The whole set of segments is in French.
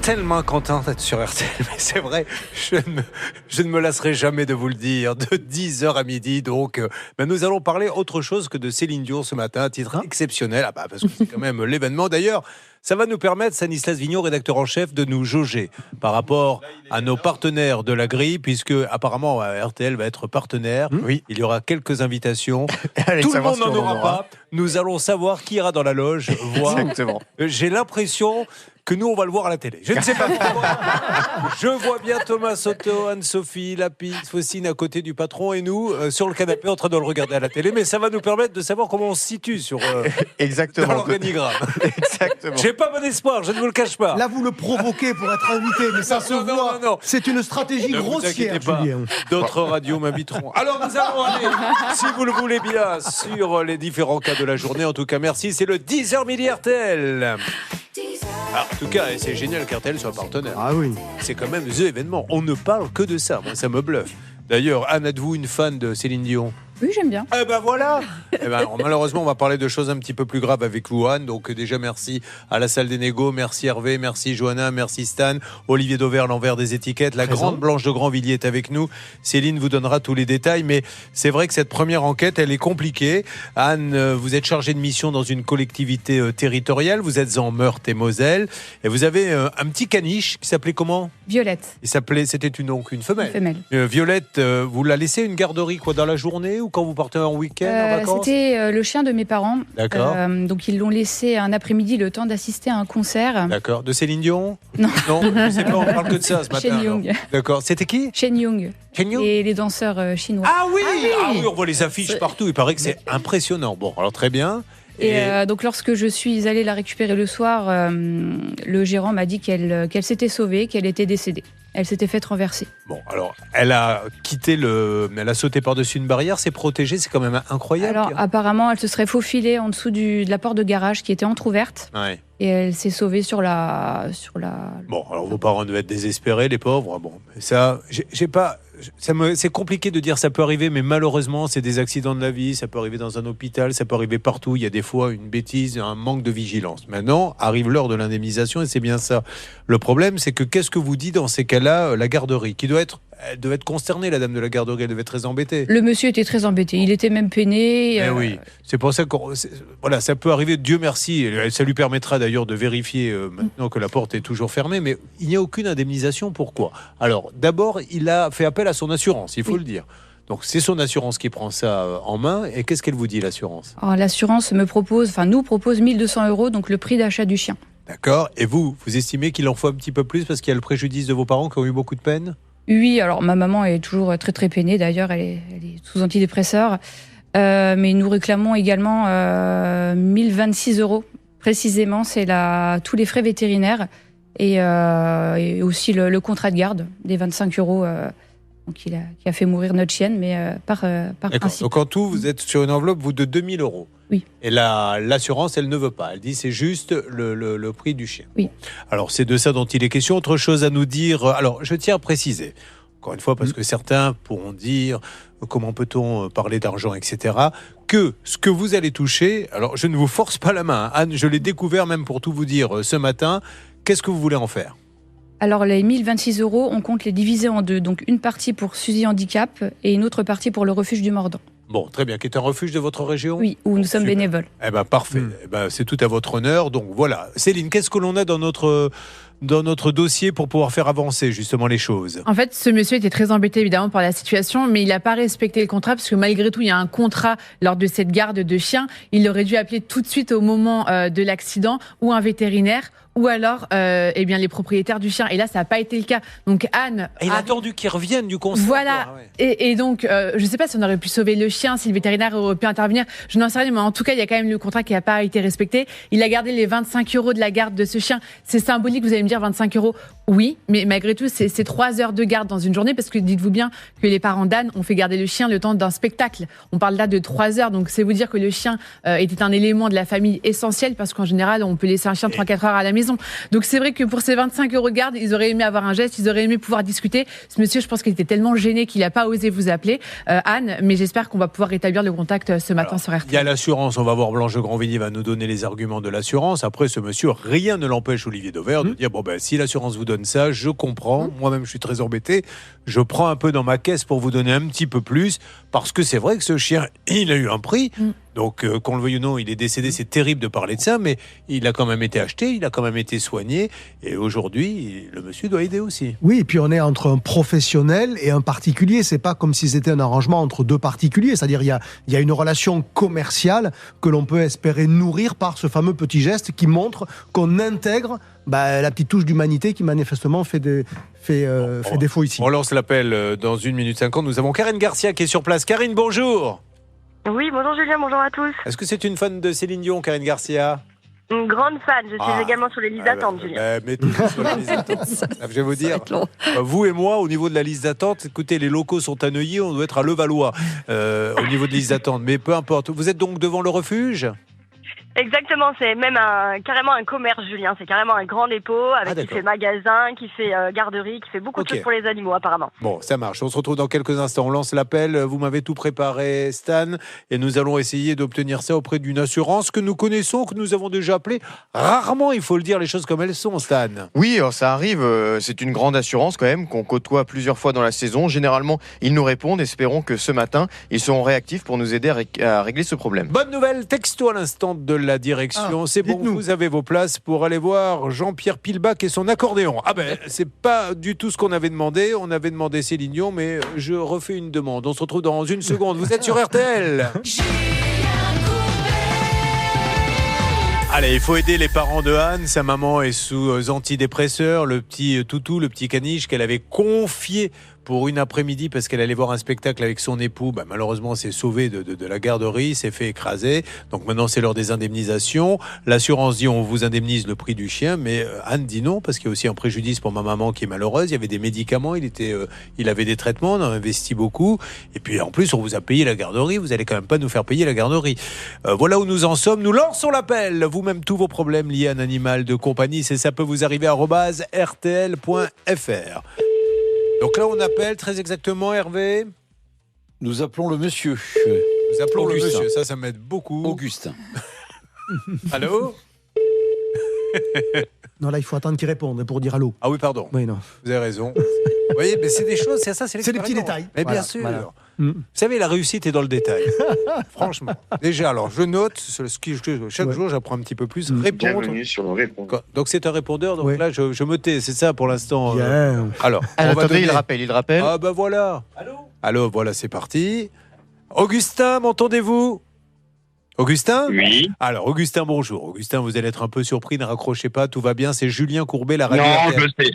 tellement content d'être sur RTL, mais c'est vrai, je ne me lasserai jamais de vous le dire, de 10h à midi. Donc, nous allons parler autre chose que de Céline Dion ce matin, à titre exceptionnel, parce que c'est quand même l'événement. D'ailleurs, ça va nous permettre, Stanislas Vigneault, rédacteur en chef, de nous jauger par rapport à nos partenaires de la grille, puisque apparemment RTL va être partenaire. Oui. Il y aura quelques invitations. Tout le monde n'en aura pas. Nous allons savoir qui ira dans la loge voir. Exactement. J'ai l'impression que nous, on va le voir à la télé. Je ne sais pas pourquoi. Je vois bien Thomas Soto, Anne-Sophie, Lapis, Faucine à côté du patron et nous sur le canapé en train de le regarder à la télé. Mais ça va nous permettre de savoir comment on se situe sur dans l'organigramme. Exactement. J'ai pas bon espoir, je ne vous le cache pas. Là, vous le provoquez pour être invité, mais ça se voit. Non. C'est une stratégie grossière, Julien. D'autres radios m'inviteront. Alors, nous allons aller, si vous le voulez bien, sur les différents cas de la journée. En tout cas, merci. C'est le 10h midi RTL. En tout cas, c'est génial qu'RTL soit partenaire. Ah oui. C'est quand même the événement. On ne parle que de ça. Moi, ça me bluffe. D'ailleurs, Anne, êtes-vous une fan de Céline Dion ? Oui, j'aime bien. Voilà. Alors, malheureusement, on va parler de choses un petit peu plus graves avec vous, Anne. Donc déjà, merci à la salle des négos, merci Hervé, merci Johanna, merci Stan, Olivier Dauvert, l'envers des étiquettes, la grande Blanche de Grandvilliers est avec nous. Céline vous donnera tous les détails, mais c'est vrai que cette première enquête, elle est compliquée. Anne, vous êtes chargée de mission dans une collectivité territoriale, vous êtes en Meurthe-et-Moselle, et vous avez un petit caniche qui s'appelait comment ? Violette. C'était donc une femelle. Une femelle. Violette, vous la laissez une garderie dans la journée ou quand vous partez en week-end, en vacances ? C'était le chien de mes parents. D'accord. Donc ils l'ont laissé un après-midi le temps d'assister à un concert. D'accord. De Céline Dion ? Non. Non, je sais pas, on parle que de ça ce matin. Shen Yong. D'accord. C'était qui ? Shen Yong. Shen Yong ? Et les danseurs chinois. Ah oui, on voit les affiches partout. Il paraît que c'est impressionnant. Bon, alors très bien. Et donc lorsque je suis allée la récupérer le soir, le gérant m'a dit qu'elle s'était sauvée, qu'elle était décédée. Elle s'était faite renverser. Bon, alors, elle a elle a sauté par-dessus une barrière, c'est protégé, c'est quand même incroyable. Alors, apparemment, elle se serait faufilée en dessous de la porte de garage qui était entrouverte. Ouais. Et elle s'est sauvée sur la... Bon, alors vos parents devaient être désespérés, les pauvres. Bon, ça, c'est compliqué de dire ça peut arriver, mais malheureusement, c'est des accidents de la vie, ça peut arriver dans un hôpital, ça peut arriver partout. Il y a des fois une bêtise, un manque de vigilance. Maintenant, arrive l'heure de l'indemnisation et c'est bien ça. Le problème, c'est que qu'est-ce que vous dit dans ces cas-là, la garderie, elle devait être consternée, la dame de la garderie, elle devait être très embêtée. Le monsieur était très embêté, il était même peiné. Oui, c'est pour ça que ça peut arriver, Dieu merci, ça lui permettra d'ailleurs de vérifier maintenant que la porte est toujours fermée, mais il n'y a aucune indemnisation, pourquoi ? Alors, d'abord, il a fait appel à son assurance, il faut le dire. Donc c'est son assurance qui prend ça en main, et qu'est-ce qu'elle vous dit, l'assurance ? Alors, l'assurance nous propose 1200 €, donc le prix d'achat du chien. D'accord, et vous estimez qu'il en faut un petit peu plus parce qu'il y a le préjudice de vos parents qui ont eu beaucoup de peine ? Oui, alors ma maman est toujours très très peinée, d'ailleurs elle est sous antidépresseur, mais nous réclamons également 1026 € précisément, c'est tous les frais vétérinaires et aussi le contrat de garde des 25 € qui a fait mourir notre chienne, mais par principe. Donc en tout, vous êtes sur une enveloppe de 2000 €. Oui. Et l'assurance, elle ne veut pas. Elle dit c'est juste le prix du chien. Oui. Alors c'est de ça dont il est question. Autre chose à nous dire. Alors je tiens à préciser, encore une fois, parce que certains pourront dire comment peut-on parler d'argent, etc. Que ce que vous allez toucher, alors je ne vous force pas la main. Anne, je l'ai découvert même pour tout vous dire ce matin. Qu'est-ce que vous voulez en faire ? Alors les 1026 €, on compte les diviser en deux. Donc une partie pour Suzy Handicap et une autre partie pour le refuge du Mordant. Bon, très bien. Qui est un refuge de votre région ? Oui, où nous sommes bénévoles. Parfait. C'est tout à votre honneur. Donc voilà. Céline, qu'est-ce que l'on a dans notre dossier pour pouvoir faire avancer justement les choses ? En fait, ce monsieur était très embêté évidemment par la situation, mais il n'a pas respecté le contrat parce que malgré tout, il y a un contrat lors de cette garde de chiens. Il aurait dû appeler tout de suite au moment de l'accident ou un vétérinaire ou alors les propriétaires du chien. Et là, ça n'a pas été le cas. Donc Anne... Il a attendu qu'ils reviennent du concert. Voilà. Et donc, je ne sais pas si on aurait pu sauver le chien, si le vétérinaire aurait pu intervenir. Je n'en sais rien, mais en tout cas, il y a quand même le contrat qui n'a pas été respecté. Il a gardé les 25 € de la garde de ce chien. C'est symbolique, vous allez me dire 25 €. Oui, mais malgré tout, c'est 3 heures de garde dans une journée, parce que dites-vous bien que les parents d'Anne ont fait garder le chien le temps d'un spectacle. On parle là de 3 heures, donc c'est vous dire que le chien était un élément de la famille essentiel, parce qu'en général, on peut laisser un chien 3-4 heures à la maison. maison. Donc c'est vrai que pour ces 25 € de garde, ils auraient aimé avoir un geste, ils auraient aimé pouvoir discuter. Ce monsieur, je pense qu'il était tellement gêné qu'il n'a pas osé vous appeler, Anne, mais j'espère qu'on va pouvoir rétablir le contact ce matin sur RTL. Il y a l'assurance, on va voir, Blanche Grandvilliers va nous donner les arguments de l'assurance. Après, ce monsieur, rien ne l'empêche, Olivier Dauvert, de dire, si l'assurance vous donne ça, je comprends, moi-même je suis très embêté, je prends un peu dans ma caisse pour vous donner un petit peu plus, parce que c'est vrai que ce chien, il a eu un prix. Donc, qu'on le veuille ou non, il est décédé, c'est terrible de parler de ça, mais il a quand même été acheté, il a quand même été soigné, et aujourd'hui, le monsieur doit aider aussi. Oui, et puis on est entre un professionnel et un particulier. C'est pas comme si c'était un arrangement entre deux particuliers. C'est-à-dire, il y a une relation commerciale que l'on peut espérer nourrir par ce fameux petit geste qui montre qu'on intègre la petite touche d'humanité qui manifestement fait défaut ici. On lance l'appel dans 1 minute 50. Nous avons Karine Garcia qui est sur place. Karine, bonjour. Oui, bonjour Julien, bonjour à tous. Est-ce que c'est une fan de Céline Dion, Karine Garcia? Une grande fan, je suis également sur les listes d'attente, Julien. Mettez-vous sur la liste d'attente. Je vais vous dire, vous et moi, au niveau de la liste d'attente, écoutez, les locaux sont à Neuilly, on doit être à Levallois au niveau de liste d'attente. Mais peu importe. Vous êtes donc devant le refuge? Exactement, c'est même carrément un commerce, Julien. C'est carrément un grand dépôt qui fait magasin, qui fait garderie, qui fait beaucoup de choses pour les animaux, apparemment. Bon, ça marche. On se retrouve dans quelques instants. On lance l'appel. Vous m'avez tout préparé, Stan, et nous allons essayer d'obtenir ça auprès d'une assurance que nous connaissons, que nous avons déjà appelée. Rarement, il faut le dire, les choses comme elles sont, Stan. Oui, alors ça arrive. C'est une grande assurance quand même qu'on côtoie plusieurs fois dans la saison. Généralement, ils nous répondent. Espérons que ce matin, ils seront réactifs pour nous aider à régler ce problème. Bonne nouvelle, texto à l'instant de la direction. C'est bon, vous avez vos places pour aller voir Jean-Pierre Pilbach et son accordéon. C'est pas du tout ce qu'on avait demandé. On avait demandé Céline Dion, mais je refais une demande. On se retrouve dans 1 seconde. Vous êtes sur RTL. Allez, il faut aider les parents de Anne. Sa maman est sous antidépresseurs. Le petit toutou, le petit caniche qu'elle avait confié pour une après-midi parce qu'elle allait voir un spectacle avec son époux. Malheureusement, s'est sauvé de la garderie, s'est fait écraser. Donc maintenant, c'est l'heure des indemnisations. L'assurance dit on vous indemnise le prix du chien, mais Anne dit non parce qu'il y a aussi un préjudice pour ma maman qui est malheureuse. Il y avait des médicaments, il avait des traitements, on a investi beaucoup. Et puis en plus, on vous a payé la garderie. Vous allez quand même pas nous faire payer la garderie. Voilà où nous en sommes. Nous lançons l'appel. Vous-même, tous vos problèmes liés à un animal de compagnie, ça peut vous arriver @rtl.fr. Donc là, on appelle très exactement, Hervé. Nous appelons le monsieur. Nous appelons Augustin. le monsieur, ça m'aide beaucoup. Augustin. Allô? Non, là, il faut attendre qu'il réponde pour dire allô. Ah oui, pardon. Oui, non. Vous avez raison. Vous voyez, mais c'est des choses, c'est ça, c'est des petits détails. Mais voilà, bien sûr. Voilà. Vous savez, la réussite est dans le détail. Franchement. Déjà, alors, je note, chaque jour, j'apprends un petit peu plus. Répondre. Bienvenue sur le répondeur. Donc, c'est un répondeur. Donc là, je me tais. C'est ça pour l'instant. Alors, attendez, il rappelle. Ah, ben voilà. Allô, voilà, c'est parti. Augustin, m'entendez-vous? Augustin? Oui. Alors, Augustin, bonjour. Augustin, vous allez être un peu surpris, ne raccrochez pas, tout va bien. C'est Julien Courbet, la radio. Non, RTL. je sais,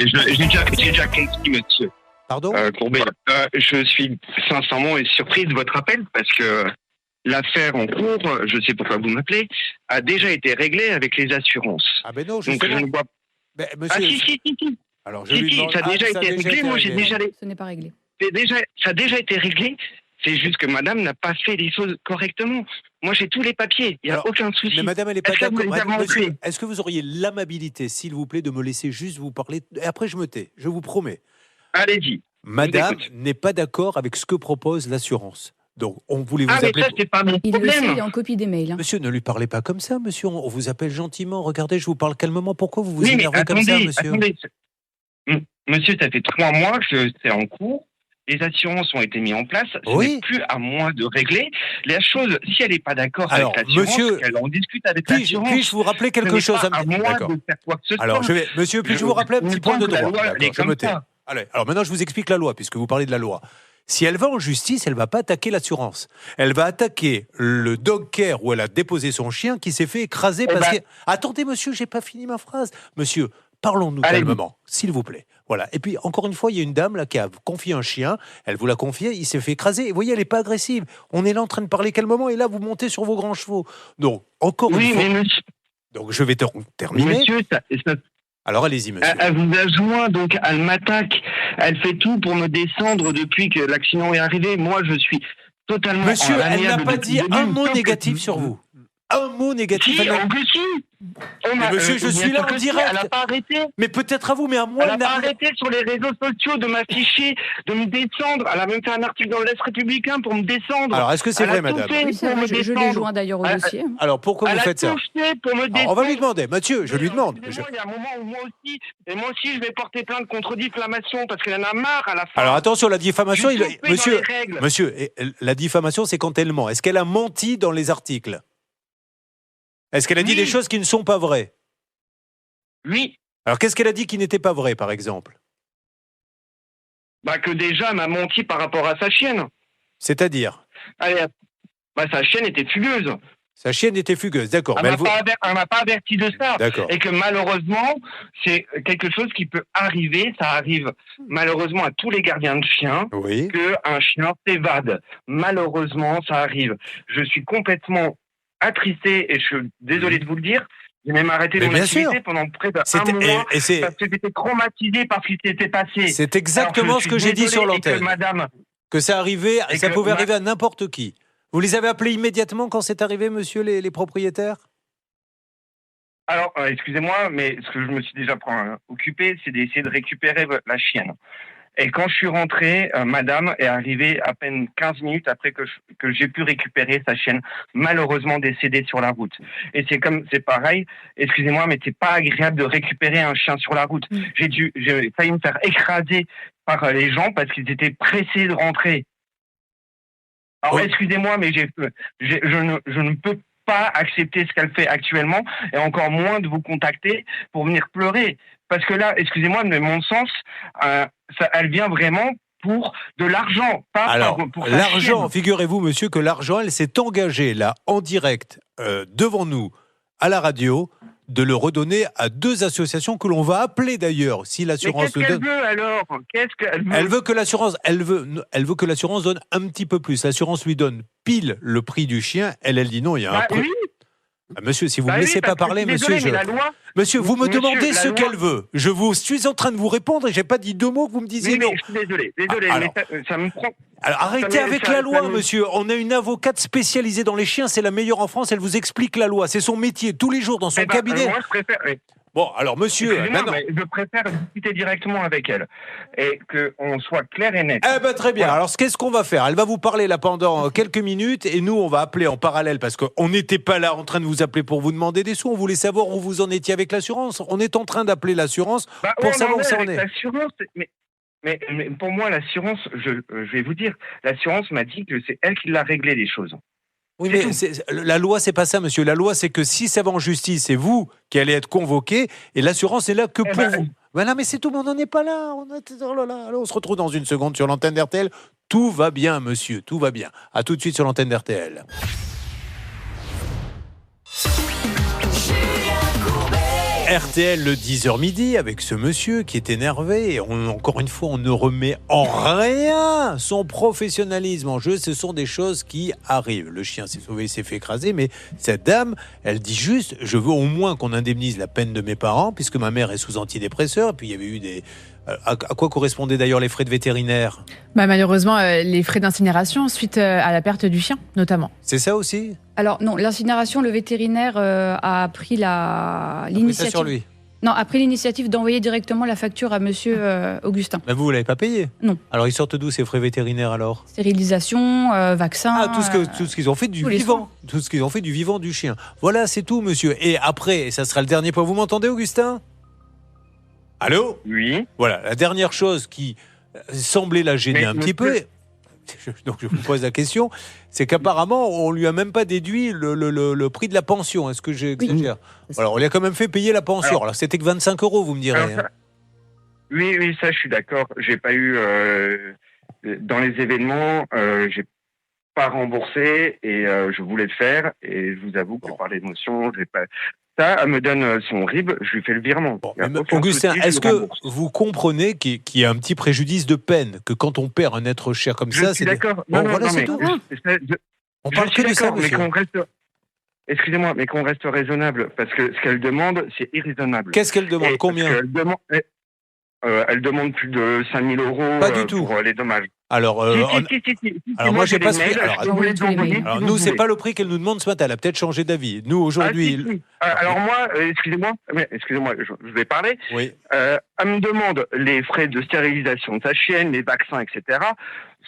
j'ai déjà compris, monsieur. Pardon? Courbet, je suis sincèrement surpris de votre appel parce que l'affaire en cours, je sais pourquoi vous m'appelez, a déjà été réglée avec les assurances. Ah ben non, Donc je ne vois pas. Mais, monsieur... Ah si. Alors, je lui demande... ça a déjà été réglé. Moi, j'ai déjà... Ce n'est pas réglé. Ça a déjà été réglé. C'est juste que madame n'a pas fait les choses correctement. Moi, j'ai tous les papiers. Il n'y a aucun souci. Mais madame, elle n'est pas Est-ce que d'accord. vous les avez Monsieur, entrés est-ce que vous auriez l'amabilité, s'il vous plaît, de me laisser juste vous parler? Et après, je me tais. Je vous promets. Allez-y. Madame n'est pas d'accord avec ce que propose l'assurance. Donc, on voulait vous mais appeler... ça, c'est pas mon Il problème. est en copie des mails. Monsieur, ne lui parlez pas comme ça, monsieur. On vous appelle gentiment. Regardez, je vous parle calmement. Pourquoi vous vous Oui, mais énervez comme ça, monsieur? attendez. Monsieur, ça fait 3 mois que c'est en cours. Les assurances ont été mises en place. Ce n'est plus à moi de régler. La chose, si elle n'est pas d'accord avec l'assurance, qu'elle en discute avec l'assurance. Puis-je vous rappeler quelque chose? Ce n'est pas à moi de faire quoi que ce soit. Alors, monsieur, puis-je vous rappeler un petit point de droit? Je me tais. Allez, alors maintenant, je vous explique la loi, puisque vous parlez de la loi. Si elle va en justice, elle ne va pas attaquer l'assurance. Elle va attaquer le dog care où elle a déposé son chien qui s'est fait écraser parce que... Attendez, monsieur, j'ai pas fini ma phrase. Monsieur, parlons-nous calmement, s'il vous plaît. Voilà. Et puis, encore une fois, il y a une dame là qui a confié un chien. Elle vous l'a confié, il s'est fait écraser. Et vous voyez, elle n'est pas agressive. On est là en train de parler calmement et là, vous montez sur vos grands chevaux. Donc, encore une fois... monsieur... Donc, je vais terminer. Monsieur, alors, allez-y, monsieur. Elle vous a joint, donc elle m'attaque. Elle fait tout pour me descendre depuis que l'accident est arrivé. Moi, je suis totalement... Monsieur, elle n'a pas dit un mot négatif sur vous. Un mot négatif. Si, Monsieur, je suis là en direct. Elle n'a pas arrêté. Mais peut-être à vous, mais à moi, elle n'a pas arrêté sur les réseaux sociaux de m'afficher, de me descendre. Elle a même fait un article dans l'Est républicain pour me descendre. Alors, est-ce que c'est vrai, madame? Oui, c'est vrai, je l'ai joint d'ailleurs au dossier. Alors, pourquoi vous faites ça? Pour me Alors, on va lui demander. Mathieu, je lui demande. Il y a un moment où moi aussi, je vais porter plainte contre diffamation parce qu'elle en a marre à la fin. Alors, attention, la diffamation, monsieur, la diffamation, c'est quand elle ment. Est-ce qu'elle a menti dans les articles? Est-ce qu'elle a dit des choses qui ne sont pas vraies? Oui. Alors, qu'est-ce qu'elle a dit qui n'était pas vrai, par exemple? Que déjà, elle m'a menti par rapport à sa chienne. C'est-à-dire? Sa chienne était fugueuse. Sa chienne était fugueuse, d'accord. Elle m'a pas averti de ça. D'accord. Et que malheureusement, c'est quelque chose qui peut arriver. Ça arrive malheureusement à tous les gardiens de chiens. Oui. Qu'un chien s'évade. Malheureusement, ça arrive. Je suis complètement attristé et je suis désolé de vous le dire. J'ai même arrêté mon activité pendant près d'un mois parce que j'étais traumatisé par ce qui s'était passé. C'est exactement ce que j'ai dit sur l'antenne. Que ça arrivait, ça pouvait arriver à n'importe qui. Vous les avez appelés immédiatement quand c'est arrivé, monsieur, les propriétaires? Alors, excusez-moi, mais ce que je me suis déjà occupé, c'est d'essayer de récupérer la chienne. Et quand je suis rentré, madame est arrivée à peine 15 minutes après que j'ai pu récupérer sa chienne, malheureusement décédée sur la route. Et c'est pareil, excusez-moi, mais c'est pas agréable de récupérer un chien sur la route. J'ai failli me faire écraser par les gens parce qu'ils étaient pressés de rentrer. Alors, excusez-moi, mais je ne peux pas accepter ce qu'elle fait actuellement et encore moins de vous contacter pour venir pleurer. Parce que là, excusez-moi, mais mon sens, elle vient vraiment pour de l'argent, pas alors, pour l'argent, figurez-vous, monsieur, que l'argent, elle s'est engagée là, en direct, devant nous, à la radio, de le redonner à 2 associations que l'on va appeler d'ailleurs, si l'assurance le donne. Qu'est-ce qu'elle veut alors? Qu'est-ce qu'elle veut? Elle veut que l'assurance, elle veut que l'assurance donne un petit peu plus. L'assurance lui donne pile le prix du chien. Elle dit non, il y a un prix. Oui. Monsieur, si vous ne me laissez pas parler, monsieur, monsieur, vous me demandez ce qu'elle veut. Je suis en train de vous répondre et j'ai pas dit 2 mots que vous me disiez non. Je suis désolé, mais ça me prend. Alors arrêtez avec la loi, monsieur. On a une avocate spécialisée dans les chiens, c'est la meilleure en France. Elle vous explique la loi. C'est son métier tous les jours dans son cabinet. Moi, je préfère. Bon, alors monsieur, mais je préfère discuter directement avec elle et qu'on soit clair et net. Très bien. Alors qu'est-ce qu'on va faire? Elle va vous parler là pendant quelques minutes et nous on va appeler en parallèle parce qu'on n'était pas là en train de vous appeler pour vous demander des sous. On voulait savoir où vous en étiez avec l'assurance. On est en train d'appeler l'assurance pour savoir où ça en est. L'assurance, mais pour moi l'assurance, je vais vous dire, l'assurance m'a dit que c'est elle qui l'a réglé les choses. Oui, mais la loi, c'est pas ça, monsieur. La loi, c'est que si ça va en justice, c'est vous qui allez être convoqué et l'assurance est là que pour vous. Voilà, mais c'est tout, mais on n'en est pas là. On se retrouve dans une seconde sur l'antenne d'RTL. Tout va bien, monsieur, tout va bien. À tout de suite sur l'antenne d'RTL. RTL le 10h midi avec ce monsieur qui est énervé. Encore une fois, on ne remet en rien son professionnalisme en jeu. Ce sont des choses qui arrivent. Le chien s'est sauvé, il s'est fait écraser. Mais cette dame, elle dit juste, je veux au moins qu'on indemnise la peine de mes parents puisque ma mère est sous antidépresseur. Et puis il y avait eu des... À quoi correspondaient d'ailleurs les frais de vétérinaire? Malheureusement, les frais d'incinération suite à la perte du chien, notamment. C'est ça aussi? Alors non, l'incinération, le vétérinaire a pris l'initiative. Sur lui. Non, a pris l'initiative d'envoyer directement la facture à monsieur Augustin. Mais vous ne l'avez pas payé? Non. Alors ils sortent d'où ces frais vétérinaires alors? Stérilisation, vaccin. Tout ce qu'ils ont fait du vivant. Tout ce qu'ils ont fait du vivant du chien. Voilà, c'est tout, monsieur. Et après, ça sera le dernier point. Vous m'entendez, Augustin? Allô? Oui. Voilà, la dernière chose qui semblait la gêner un petit peu, donc je vous pose la question, c'est qu'apparemment, on lui a même pas déduit le prix de la pension. Est-ce que j'exagère? Alors, on lui a quand même fait payer la pension. Alors c'était que 25 €, vous me direz. Alors, oui, ça, je suis d'accord. J'ai pas eu... dans les événements, j'ai pas remboursé et je voulais le faire. Et je vous avoue que par l'émotion, j'ai pas... Ça, elle me donne son RIB, je lui fais le virement. Augustin, est-ce que vous comprenez qu'il y a un petit préjudice de peine, que quand on perd un être cher comme ça, c'est... D'accord. C'est tout. On parle que de ça, monsieur. Excusez-moi, mais qu'on reste raisonnable, parce que ce qu'elle demande, c'est irraisonnable. Qu'est-ce qu'elle demande? Combien? Elle demande plus de 5 000 € pas du tout. Pour les dommages. Alors, moi, j'ai pas ce prix. Alors, nous, c'est pas le prix qu'elle nous demande ce matin. Elle a peut-être changé d'avis. Nous, aujourd'hui. Alors, moi, excusez-moi, je vais parler. Oui. Elle me demande les frais de stérilisation de sa chienne, les vaccins, etc.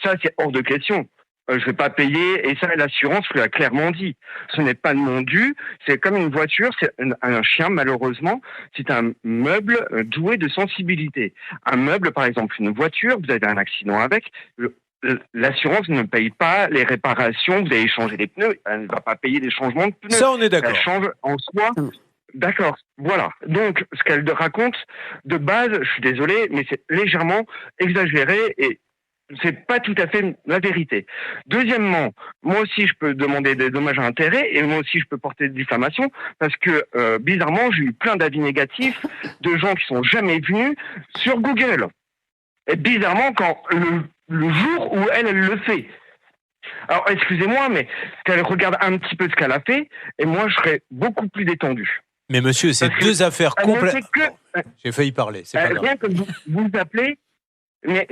Ça, c'est hors de question. Je vais pas payer, et ça, l'assurance lui a clairement dit. Ce n'est pas de mon dû, c'est comme une voiture, c'est un chien, malheureusement, c'est un meuble doué de sensibilité. Un meuble, par exemple, une voiture, vous avez un accident avec, l'assurance ne paye pas les réparations, vous avez changé les pneus, elle ne va pas payer les changements de pneus. Ça, on est d'accord. Elle change en soi. D'accord, voilà. Donc, ce qu'elle raconte, de base, je suis désolé, mais c'est légèrement exagéré et c'est pas tout à fait la vérité. Deuxièmement, moi aussi je peux demander des dommages à intérêts et moi aussi je peux porter des diffamations parce que bizarrement j'ai eu plein d'avis négatifs de gens qui sont jamais venus sur Google. Et bizarrement quand le jour où elle le fait. Alors excusez-moi mais qu'elle regarde un petit peu ce qu'elle a fait et moi je serais beaucoup plus détendu. Mais monsieur, c'est deux affaires complètes. J'ai failli parler. C'est pas grave. Rien que vous appelez, mais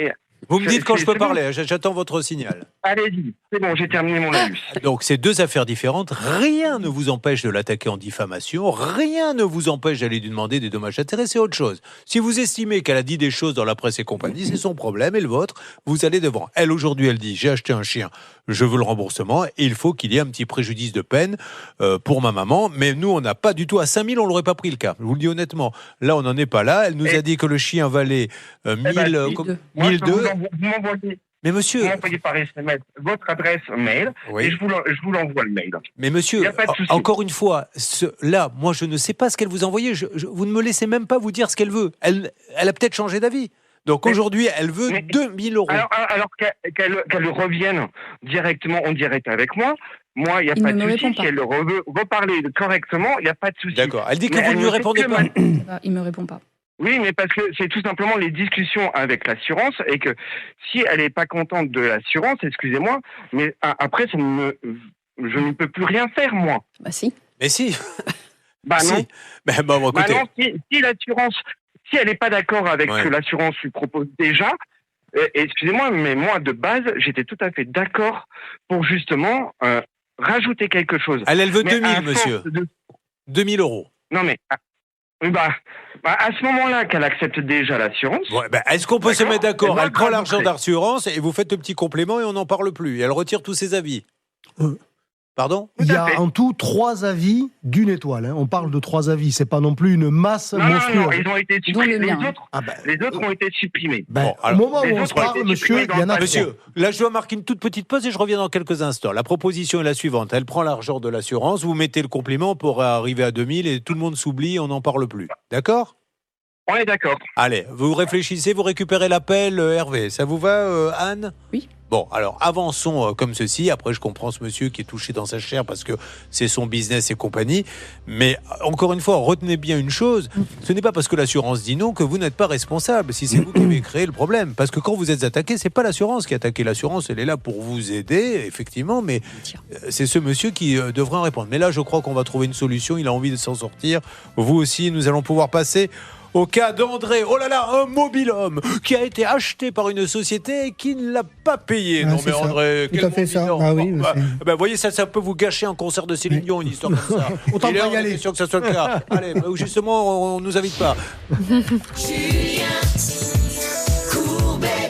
vous me dites quand je peux parler, j'attends votre signal. Allez-y, c'est bon, j'ai terminé mon laïus. Donc, c'est deux affaires différentes. Rien ne vous empêche de l'attaquer en diffamation. Rien ne vous empêche d'aller lui demander des dommages d'intérêt. C'est autre chose. Si vous estimez qu'elle a dit des choses dans la presse et compagnie, c'est son problème et le vôtre. Vous allez devant. Elle, aujourd'hui, elle dit, j'ai acheté un chien, je veux le remboursement et il faut qu'il y ait un petit préjudice de peine pour ma maman. Mais nous, on n'a pas du tout, à 5 000, on l'aurait pas pris le cas. Je vous le dis honnêtement. Là, on n'en est pas là. Elle nous a dit que le chien valait 1 200. Vous m'envoyez. Mais monsieur, vous m'envoyez par SMS votre adresse mail et je vous l'envoie le mail. Mais monsieur, encore une fois, là, moi je ne sais pas ce qu'elle vous a envoyé. Vous ne me laissez même pas vous dire ce qu'elle veut. Elle a peut-être changé d'avis. Donc aujourd'hui, elle veut 2 000 €. Alors qu'elle revienne directement en direct avec moi. Moi, il n'y a pas de souci. Si elle veut reparler correctement, il n'y a pas de souci. D'accord. Elle dit que vous ne lui répondez pas. Il ne me répond pas. Oui, mais parce que c'est tout simplement les discussions avec l'assurance et que si elle n'est pas contente de l'assurance, excusez-moi, mais après, je ne peux plus rien faire, moi. Bah si. Mais si. Bah non. Si. Bon, écoutez. Bah non, si l'assurance, si elle n'est pas d'accord avec ce que l'assurance lui propose déjà, excusez-moi, mais moi, de base, j'étais tout à fait d'accord pour justement rajouter quelque chose. Elle veut 2 000, monsieur. 2 000 €. Non, mais... à ce moment-là, qu'elle accepte déjà l'assurance. Ouais, est-ce qu'on peut se mettre d'accord? Elle prend l'argent d'assurance et vous faites le petit complément et on n'en parle plus. Et elle retire tous ses avis. Pardon? Il y a en tout 3 avis d'1 étoile. Hein. On parle de 3 avis. C'est pas non plus une masse monstrueuse. Non, ils ont été supprimés. Les autres ont été supprimés. Au moment où on se parle, monsieur, il y en a 3. Monsieur, là, je dois marquer une toute petite pause et je reviens dans quelques instants. La proposition est la suivante. Elle prend l'argent de l'assurance, vous mettez le complément pour arriver à 2 000 et tout le monde s'oublie, on n'en parle plus. D'accord? On est d'accord. Allez, vous réfléchissez, vous récupérez l'appel, Hervé. Ça vous va, Anne? Oui. Bon, alors avançons comme ceci. Après, je comprends ce monsieur qui est touché dans sa chair parce que c'est son business et compagnie. Mais encore une fois, retenez bien une chose. Ce n'est pas parce que l'assurance dit non que vous n'êtes pas responsable. Si c'est vous qui avez créé le problème. Parce que quand vous êtes attaqué, c'est pas l'assurance qui a attaqué. L'assurance, elle est là pour vous aider, effectivement. Mais c'est ce monsieur qui devrait en répondre. Mais là, je crois qu'on va trouver une solution. Il a envie de s'en sortir. Vous aussi, nous allons pouvoir passer au cas d'André, oh là là, un mobil-homme qui a été acheté par une société qui ne l'a pas payé. Non mais André, tout à fait ça. Ah oui, vous voyez, ça peut vous gâcher un concert de Céline Dion, une histoire comme ça. Autant pas y aller. Sûr que ça soit le cas. Allez, justement, on nous invite pas. Julien Courbet,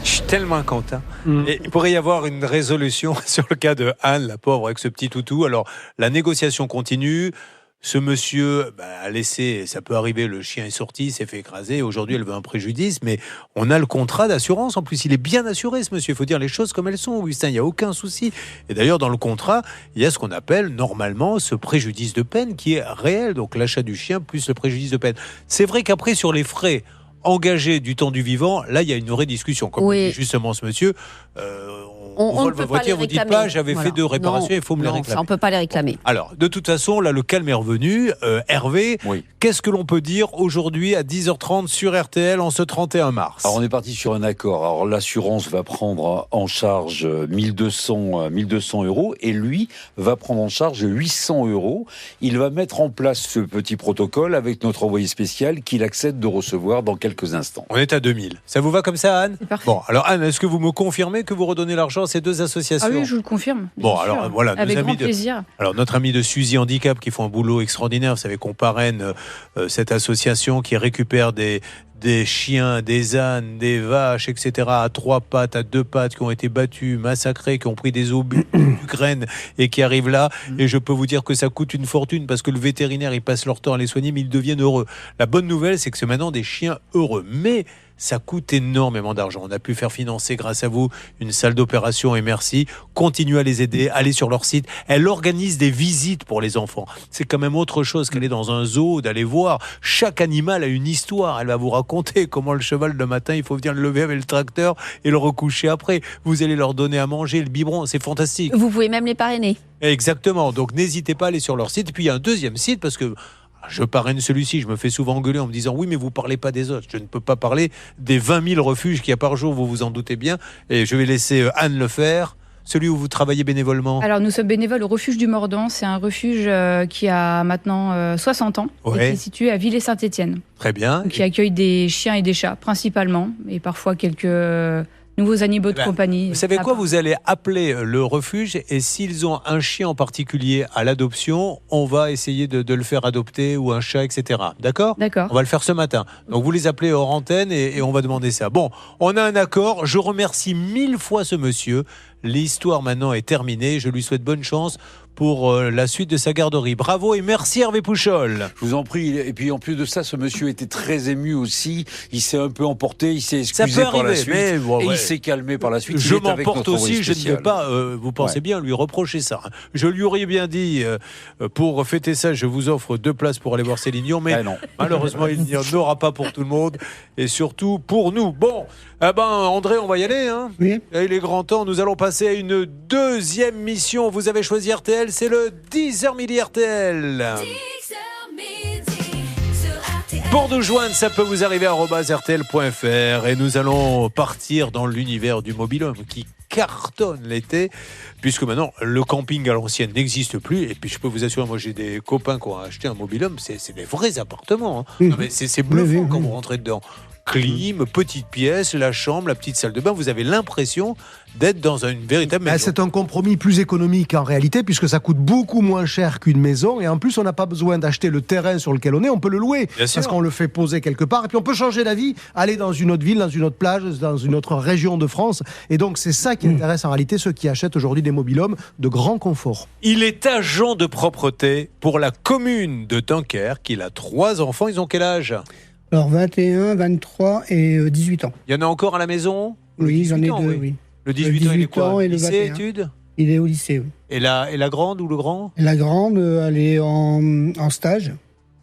Je suis tellement content. Et il pourrait y avoir une résolution sur le cas de Anne, la pauvre, avec ce petit toutou. Alors, la négociation continue. Ce monsieur a laissé, ça peut arriver, le chien est sorti, s'est fait écraser. Aujourd'hui, elle veut un préjudice, mais on a le contrat d'assurance. En plus, il est bien assuré, ce monsieur. Il faut dire les choses comme elles sont, Augustin. Il n'y a aucun souci. Et d'ailleurs, dans le contrat, il y a ce qu'on appelle normalement ce préjudice de peine qui est réel. Donc, l'achat du chien plus le préjudice de peine. C'est vrai qu'après, sur les frais engagés du temps du vivant, là, il y a une vraie discussion. Comme dit justement ce monsieur, on vole votre voiture, vous dites pas j'avais fait 2 réparations, il faut me les réclamer. Ça, on peut pas les réclamer. Alors, de toute façon, là, le calme est revenu. Hervé, qu'est-ce que l'on peut dire aujourd'hui à 10h30 sur RTL en ce 31 mars? Alors, on est parti sur un accord. Alors, l'assurance va prendre en charge 1200 € et lui va prendre en charge 800 €. Il va mettre en place ce petit protocole avec notre envoyé spécial qu'il accepte de recevoir dans quelques instants. On est à 2000. Ça vous va comme ça, Anne? C'est parfait. Bon, alors Anne, est-ce que vous me confirmez que vous redonnez l'argent à ces 2 associations? Ah oui, je vous le confirme. Bon, alors voilà, avec grand plaisir. Alors notre ami de Suzy Handicap qui font un boulot extraordinaire. Vous savez qu'on parraine cette association qui récupère des chiens, des ânes, des vaches, etc. à 3 pattes, à 2 pattes, qui ont été battus, massacrés, qui ont pris des obus d'Ukraine et qui arrivent là. Et je peux vous dire que ça coûte une fortune parce que le vétérinaire, ils passent leur temps à les soigner, mais ils deviennent heureux. La bonne nouvelle, c'est que c'est maintenant des chiens heureux. Mais ça coûte énormément d'argent. On a pu faire financer, grâce à vous, une salle d'opération et merci. Continuez à les aider, allez sur leur site. Elle organise des visites pour les enfants. C'est quand même autre chose qu'aller dans un zoo, d'aller voir. Chaque animal a une histoire. Elle va vous raconter comment le cheval, le matin, il faut venir le lever avec le tracteur et le recoucher après. Vous allez leur donner à manger, le biberon. C'est fantastique. Vous pouvez même les parrainer. Exactement. Donc, n'hésitez pas à aller sur leur site. Et puis, il y a un deuxième site parce que je parraine celui-ci, je me fais souvent engueuler en me disant oui mais vous parlez pas des autres. Je ne peux pas parler des 20 000 refuges qu'il y a par jour, vous vous en doutez bien, et je vais laisser Anne le faire. Celui où vous travaillez bénévolement? Alors nous sommes bénévoles au refuge du Mordant, c'est un refuge qui a maintenant 60 ans et qui est situé à Villers-Saint-Étienne. Très bien. Qui accueille des chiens et des chats principalement, et parfois quelques nouveaux animaux de compagnie. Vous savez quoi, vous allez appeler le refuge et s'ils ont un chien en particulier à l'adoption, on va essayer de le faire adopter ou un chat, etc. D'accord? D'accord. On va le faire ce matin. Donc vous les appelez hors antenne et on va demander ça. Bon, on a un accord. Je remercie 1000 fois ce monsieur. L'histoire maintenant est terminée. Je lui souhaite bonne chance pour la suite de sa garderie. Bravo et merci Hervé Pouchol. Je vous en prie. Et puis en plus de ça, ce monsieur était très ému aussi. Il s'est un peu emporté, il s'est excusé par la suite. Et il s'est calmé par la suite. Je m'emporte aussi, je ne vais pas, vous pensez bien, lui reprocher ça. Je lui aurais bien dit, pour fêter ça, je vous offre 2 places pour aller voir Céline Dion, mais malheureusement, il n'y en aura pas pour tout le monde, et surtout pour nous. Bon, André, on va y aller. Hein. Oui. Il est grand temps, nous allons passer à une deuxième mission. Vous avez choisi RTL, c'est le 10h midi RTL. Pour nous joindre, ça peut vous arriver à @rtl.fr et nous allons partir dans l'univers du mobil-home qui cartonne l'été, puisque maintenant le camping à l'ancienne n'existe plus. Et puis je peux vous assurer, moi j'ai des copains qui ont acheté un mobil-home, c'est des vrais appartements. Hein. Non, mais c'est bluffant quand vous rentrez dedans. Clim, petite pièce, la chambre, la petite salle de bain, vous avez l'impression d'être dans une véritable maison. C'est un compromis plus économique en réalité, puisque ça coûte beaucoup moins cher qu'une maison, et en plus on n'a pas besoin d'acheter le terrain sur lequel on est, on peut le louer, parce qu'on le fait poser quelque part, et puis on peut changer d'avis, aller dans une autre ville, dans une autre plage, dans une autre région de France, et donc c'est ça qui intéresse en réalité ceux qui achètent aujourd'hui des mobil-homes de grand confort. Il est agent de propreté pour la commune de Dunkerque, il a 3 enfants, ils ont quel âge ? Alors 21, 23 et 18 ans. Il y en a encore à la maison ? Oui, j'en ai 2, oui. Le 18 ans, il est quoi ? Et le lycée, 21. études ? Il est au lycée, oui. Et la grande ou le grand ? La grande, elle est en stage.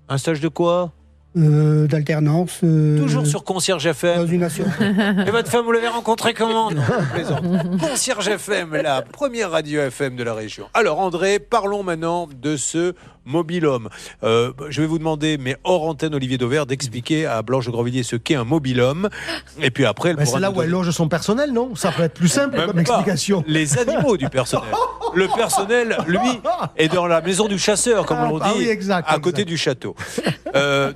Un stage de quoi ? D'alternance. Toujours sur Concierge FM. Dans une assurance. Et votre femme, vous l'avez rencontrée comment ? Non, je plaisante. Concierge FM, la première radio FM de la région. Alors André, parlons maintenant de ce mobil-home. Je vais vous demander, mais hors antenne, Olivier Dauvert, d'expliquer à Blanche Grandvilliers ce qu'est un mobil-home. Et puis après, elle c'est là où elle loge son personnel, non ? Ça peut être plus simple comme explication. Les animaux du personnel. Le personnel, lui, est dans la maison du chasseur, comme on dit, à côté du château.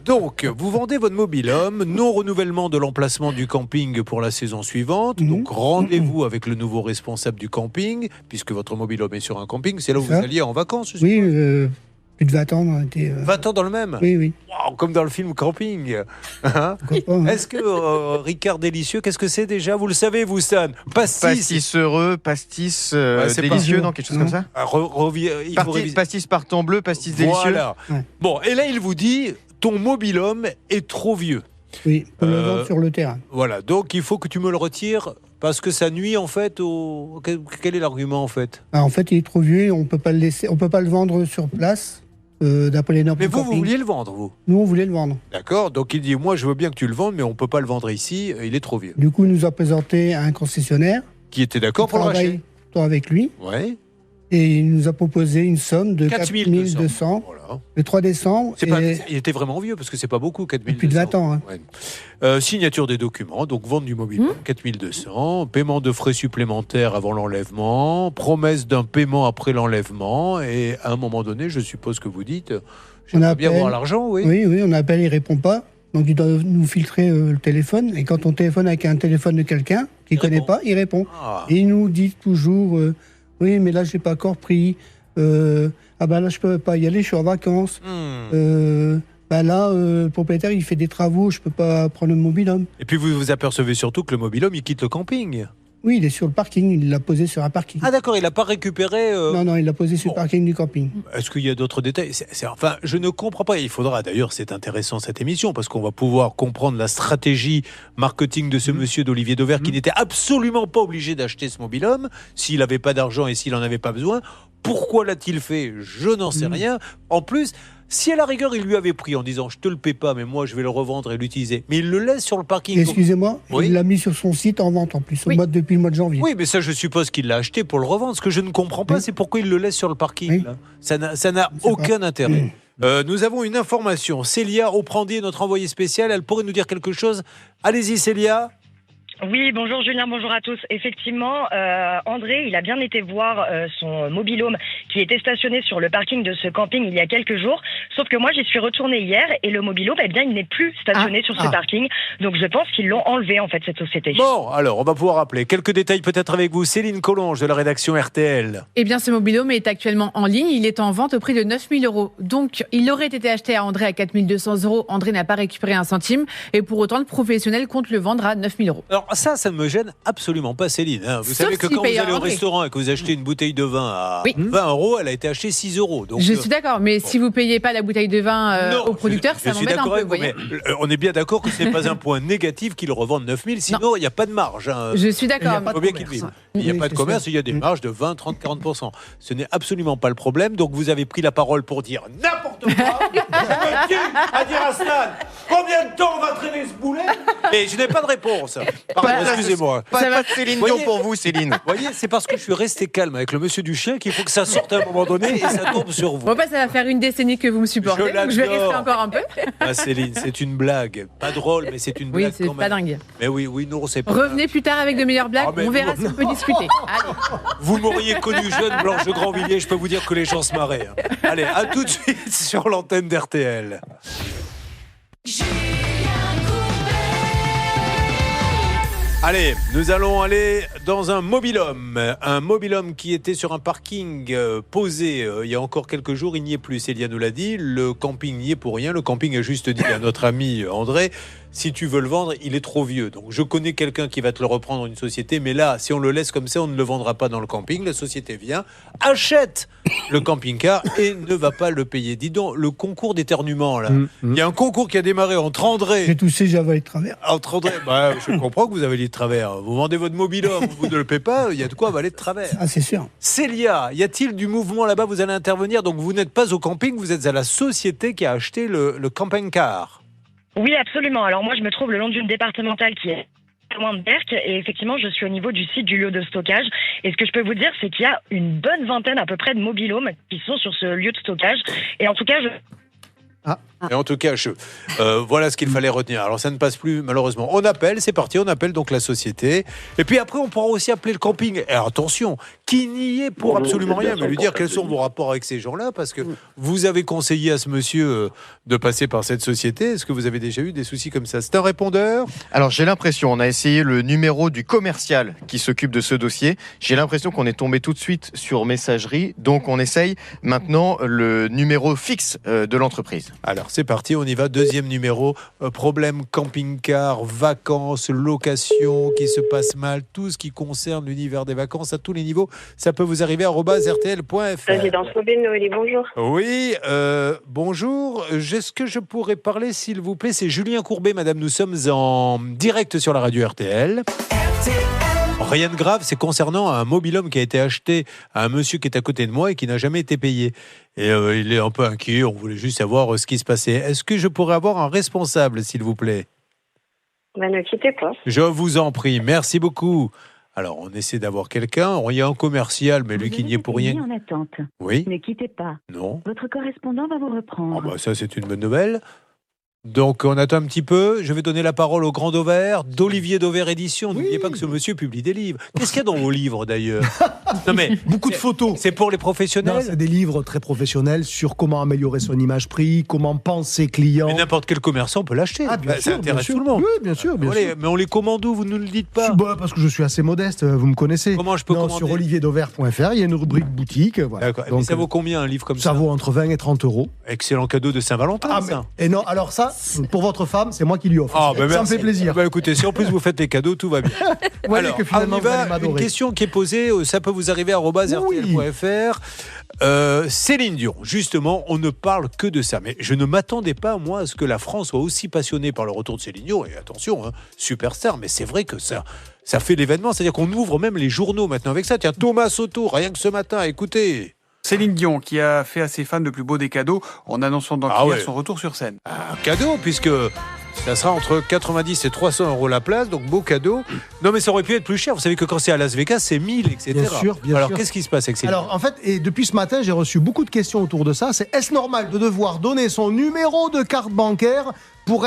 Donc, vous vendez votre mobil-home, non-renouvellement de l'emplacement du camping pour la saison suivante. Donc, rendez-vous avec le nouveau responsable du camping, puisque votre mobil-home est sur un camping. C'est là où vous alliez en vacances, je suppose. Oui, plus de 20 ans. On était, 20 ans dans le même ? Oui, oui. Wow, comme dans le film Camping. Hein ? Est-ce que Ricard Délicieux, qu'est-ce que c'est déjà ? Vous le savez, vous, Stan ? Pastis heureux, pastis délicieux, non, quelque chose comme ça. Pastis partant bleu, pastis délicieux. Voilà. Ouais. Bon, et là, il vous dit, ton mobil-home est trop vieux. Oui, on le vend sur le terrain. Voilà, donc il faut que tu me le retires parce que ça nuit en fait au... Quel est l'argument en fait ? En fait, il est trop vieux, on peut pas le laisser, on peut pas le vendre sur place. D'après les normes. Mais vous vouliez le vendre, vous ? Nous, on voulait le vendre. D'accord, donc il dit, moi je veux bien que tu le vendes, mais on ne peut pas le vendre ici, il est trop vieux. Du coup, il nous a présenté un concessionnaire qui était d'accord pour le racheter. Avec lui. Ouais. Et il nous a proposé une somme de 4 200 le 3 décembre. Il était vraiment vieux, parce que c'est pas beaucoup, 4 200. Plus de 20 ans. Hein. Ouais. Signature des documents, donc vente du mobile, 4 200, paiement de frais supplémentaires avant l'enlèvement, promesse d'un paiement après l'enlèvement, et à un moment donné, je suppose que vous dites, j'aimerais bien voir l'argent, oui. Oui, on appelle, il répond pas. Donc il doit nous filtrer le téléphone, et quand on téléphone avec un téléphone de quelqu'un qu'il ne connaît pas, il répond. Et il nous dit toujours... oui, mais là, je n'ai pas encore pris. Là, je ne peux pas y aller, je suis en vacances. Là, le propriétaire, il fait des travaux, je ne peux pas prendre le mobil-home. Et puis, vous vous apercevez surtout que le mobil-home, il quitte le camping. Oui, il est sur le parking, il l'a posé sur un parking. Ah d'accord, il n'a pas récupéré... Non, il l'a posé sur le parking du camping. Est-ce qu'il y a d'autres détails ? Enfin, je ne comprends pas. Il faudra, d'ailleurs, c'est intéressant cette émission, parce qu'on va pouvoir comprendre la stratégie marketing de ce monsieur d'Olivier Dauvert, qui n'était absolument pas obligé d'acheter ce mobil-home, s'il n'avait pas d'argent et s'il n'en avait pas besoin. Pourquoi l'a-t-il fait ? Je n'en sais rien. En plus... Si à la rigueur, il lui avait pris en disant « je te le paie pas, mais moi je vais le revendre et l'utiliser », mais il le laisse sur le parking. Excusez-moi, il l'a mis sur son site en vente en plus, depuis le mois de janvier. Oui, mais ça je suppose qu'il l'a acheté pour le revendre. Ce que je ne comprends pas, c'est pourquoi il le laisse sur le parking. Là. Ça n'a aucun intérêt. Nous avons une information. Célia Auprandier, notre envoyée spéciale, elle pourrait nous dire quelque chose. Allez-y Célia. Oui, bonjour Julien, bonjour à tous. Effectivement, André, il a bien été voir son mobil-home qui était stationné sur le parking de ce camping il y a quelques jours. Sauf que moi, j'y suis retournée hier et le mobil-home, il n'est plus stationné sur ce parking. Donc je pense qu'ils l'ont enlevé, en fait, cette société. Bon, alors, on va pouvoir rappeler quelques détails peut-être avec vous. Céline Collonge de la rédaction RTL. Eh bien, ce mobil-home est actuellement en ligne. Il est en vente au prix de 9 000 €. Donc, il aurait été acheté à André à 4 200 €. André n'a pas récupéré un centime. Et pour autant, le professionnel compte le vendre à 9 000 €. Alors, ça ne me gêne absolument pas, Céline. Vous savez que quand vous allez au restaurant et que vous achetez une bouteille de vin à 20 €, elle a été achetée 6 €. Donc, je suis d'accord, mais si vous ne payez pas la bouteille de vin au producteur, ça m'embête un peu. Mais on est bien d'accord que ce n'est pas un point négatif qu'ils le revendent 9 000, sinon il n'y a pas de marge. Hein. Je suis d'accord. Il n'y a pas de commerce, il y a des marges de 20, 30, 40%. Ce n'est absolument pas le problème. Donc vous avez pris la parole pour dire n'importe quoi. À dire à Stan, combien de temps on va traîner ce boulet ? Mais je n'ai pas de réponse. Pardon, excusez-moi. Pas de Céline Dion pour vous, Céline. Vous voyez, c'est parce que je suis resté calme avec le monsieur du chien qu'il faut que ça sorte à un moment donné et ça tombe sur vous. Bon, ça va faire une décennie que vous me supportez, donc je vais rester encore un peu. Ah, Céline, c'est une blague. Pas drôle, mais c'est une blague. Oui, c'est quand pas même. dingue. Mais oui, non, c'est pas. Revenez plus tard avec de meilleures blagues, on verra si on peut discuter. Allez. Vous m'auriez connu jeune, Blanche de Grandvilliers, je peux vous dire que les gens se marraient. Allez, à tout de suite sur l'antenne d'RTL. Allez, nous allons aller dans un mobil-home. Un mobil-home qui était sur un parking posé il y a encore quelques jours. Il n'y est plus, Célia nous l'a dit. Le camping n'y est pour rien. Le camping a juste dit à notre ami André, si tu veux le vendre, il est trop vieux. Donc je connais quelqu'un qui va te le reprendre, une société. Mais là, si on le laisse comme ça, on ne le vendra pas dans le camping. La société vient, achète le camping-car et ne va pas le payer. Dis donc, le concours d'éternuement, là. Il y a un concours qui a démarré entre André... J'ai toussé, j'ai avalé de travers. Entre André, je comprends que vous avez dit de travers. Vous vendez votre mobil-home, vous ne le payez pas, il y a de quoi avaler de travers. Ah, c'est sûr. Célia, y a-t-il du mouvement là-bas ? Vous allez intervenir, donc vous n'êtes pas au camping, vous êtes à la société qui a acheté le camping-car. Oui, absolument. Alors moi, je me trouve le long d'une départementale qui est loin de Berck et effectivement, je suis au niveau du site du lieu de stockage. Et ce que je peux vous dire, c'est qu'il y a une bonne vingtaine à peu près de mobil-homes qui sont sur ce lieu de stockage. Et en tout cas, Et en tout cas, voilà ce qu'il fallait retenir. Alors ça ne passe plus malheureusement. On appelle, c'est parti, on appelle donc la société. Et puis après, on pourra aussi appeler le camping. Et attention, qui n'y est pour absolument rien, mais lui dire quels sont vos rapports avec ces gens-là, parce que vous avez conseillé à ce monsieur de passer par cette société. Est-ce que vous avez déjà eu des soucis comme ça ? C'est un répondeur ? Alors j'ai l'impression, on a essayé le numéro du commercial qui s'occupe de ce dossier. J'ai l'impression qu'on est tombé tout de suite sur messagerie. Donc on essaye maintenant le numéro fixe de l'entreprise. Alors c'est parti, on y va. Deuxième numéro, problème camping-car, vacances, location qui se passe mal, tout ce qui concerne l'univers des vacances à tous les niveaux. Ça peut vous arriver @rtl.fr. Résidence Mobile, Noélie, bonjour. Oui, bonjour. Est-ce que je pourrais parler, s'il vous plaît ? C'est Julien Courbet, madame. Nous sommes en direct sur la radio RTL. Rien de grave, c'est concernant un mobil-home qui a été acheté à un monsieur qui est à côté de moi et qui n'a jamais été payé. Et il est un peu inquiet, on voulait juste savoir ce qui se passait. Est-ce que je pourrais avoir un responsable, s'il vous plaît ? Ne quittez pas. Je vous en prie, merci beaucoup. Alors, on essaie d'avoir quelqu'un. Il y a un commercial, mais lui qui n'y est pour rien. En attente. Oui. Ne quittez pas. Non. Votre correspondant va vous reprendre. Ah bah ça, c'est une bonne nouvelle. Donc, on attend un petit peu. Je vais donner la parole au Grand Dauvert, d'Olivier Dauvert Édition. N'oubliez pas que ce monsieur publie des livres. Qu'est-ce qu'il y a dans vos livres, d'ailleurs? Non, mais beaucoup de photos. C'est pour les professionnels? Non, c'est des livres très professionnels sur comment améliorer son image prix, comment penser client. Mais n'importe quel commerçant peut l'acheter. Ah, bien sûr, ça intéresse bien sûr. tout le monde. Oui, bien sûr. Bien sûr. Mais on les commande où? Vous ne le dites pas? Parce que je suis assez modeste, vous me connaissez. Comment je peux commander? Sur olivierdauvert.fr, il y a une rubrique boutique. Voilà. D'accord. Donc, ça vaut combien un livre comme ça? Ça vaut entre 20 et 30 euros. Excellent cadeau de Saint-Valentin, ça. Et non, alors ça, pour votre femme, c'est moi qui lui offre. Ça me fait plaisir. Écoutez, si en plus vous faites les cadeaux, tout va bien. Alors, que finalement, on y va. Une question qui est posée, ça peut vous arriver à @rtl.fr. Céline Dion, justement, on ne parle que de ça. Mais je ne m'attendais pas, moi, à ce que la France soit aussi passionnée par le retour de Céline Dion. Et attention, superstar, mais c'est vrai que ça fait l'événement. C'est-à-dire qu'on ouvre même les journaux maintenant avec ça. Tiens, Thomas Soto, rien que ce matin, écoutez. Céline Dion, qui a fait à ses fans le plus beau des cadeaux en annonçant donc hier son retour sur scène. Un cadeau, puisque ça sera entre 90 et 300 euros la place, donc beau cadeau. Non, mais ça aurait pu être plus cher. Vous savez que quand c'est à Las Vegas, c'est 1000, etc. Bien sûr. Alors, qu'est-ce qui se passe avec Céline? Alors, en fait, et depuis ce matin, j'ai reçu beaucoup de questions autour de ça. Est-ce normal de devoir donner son numéro de carte bancaire pour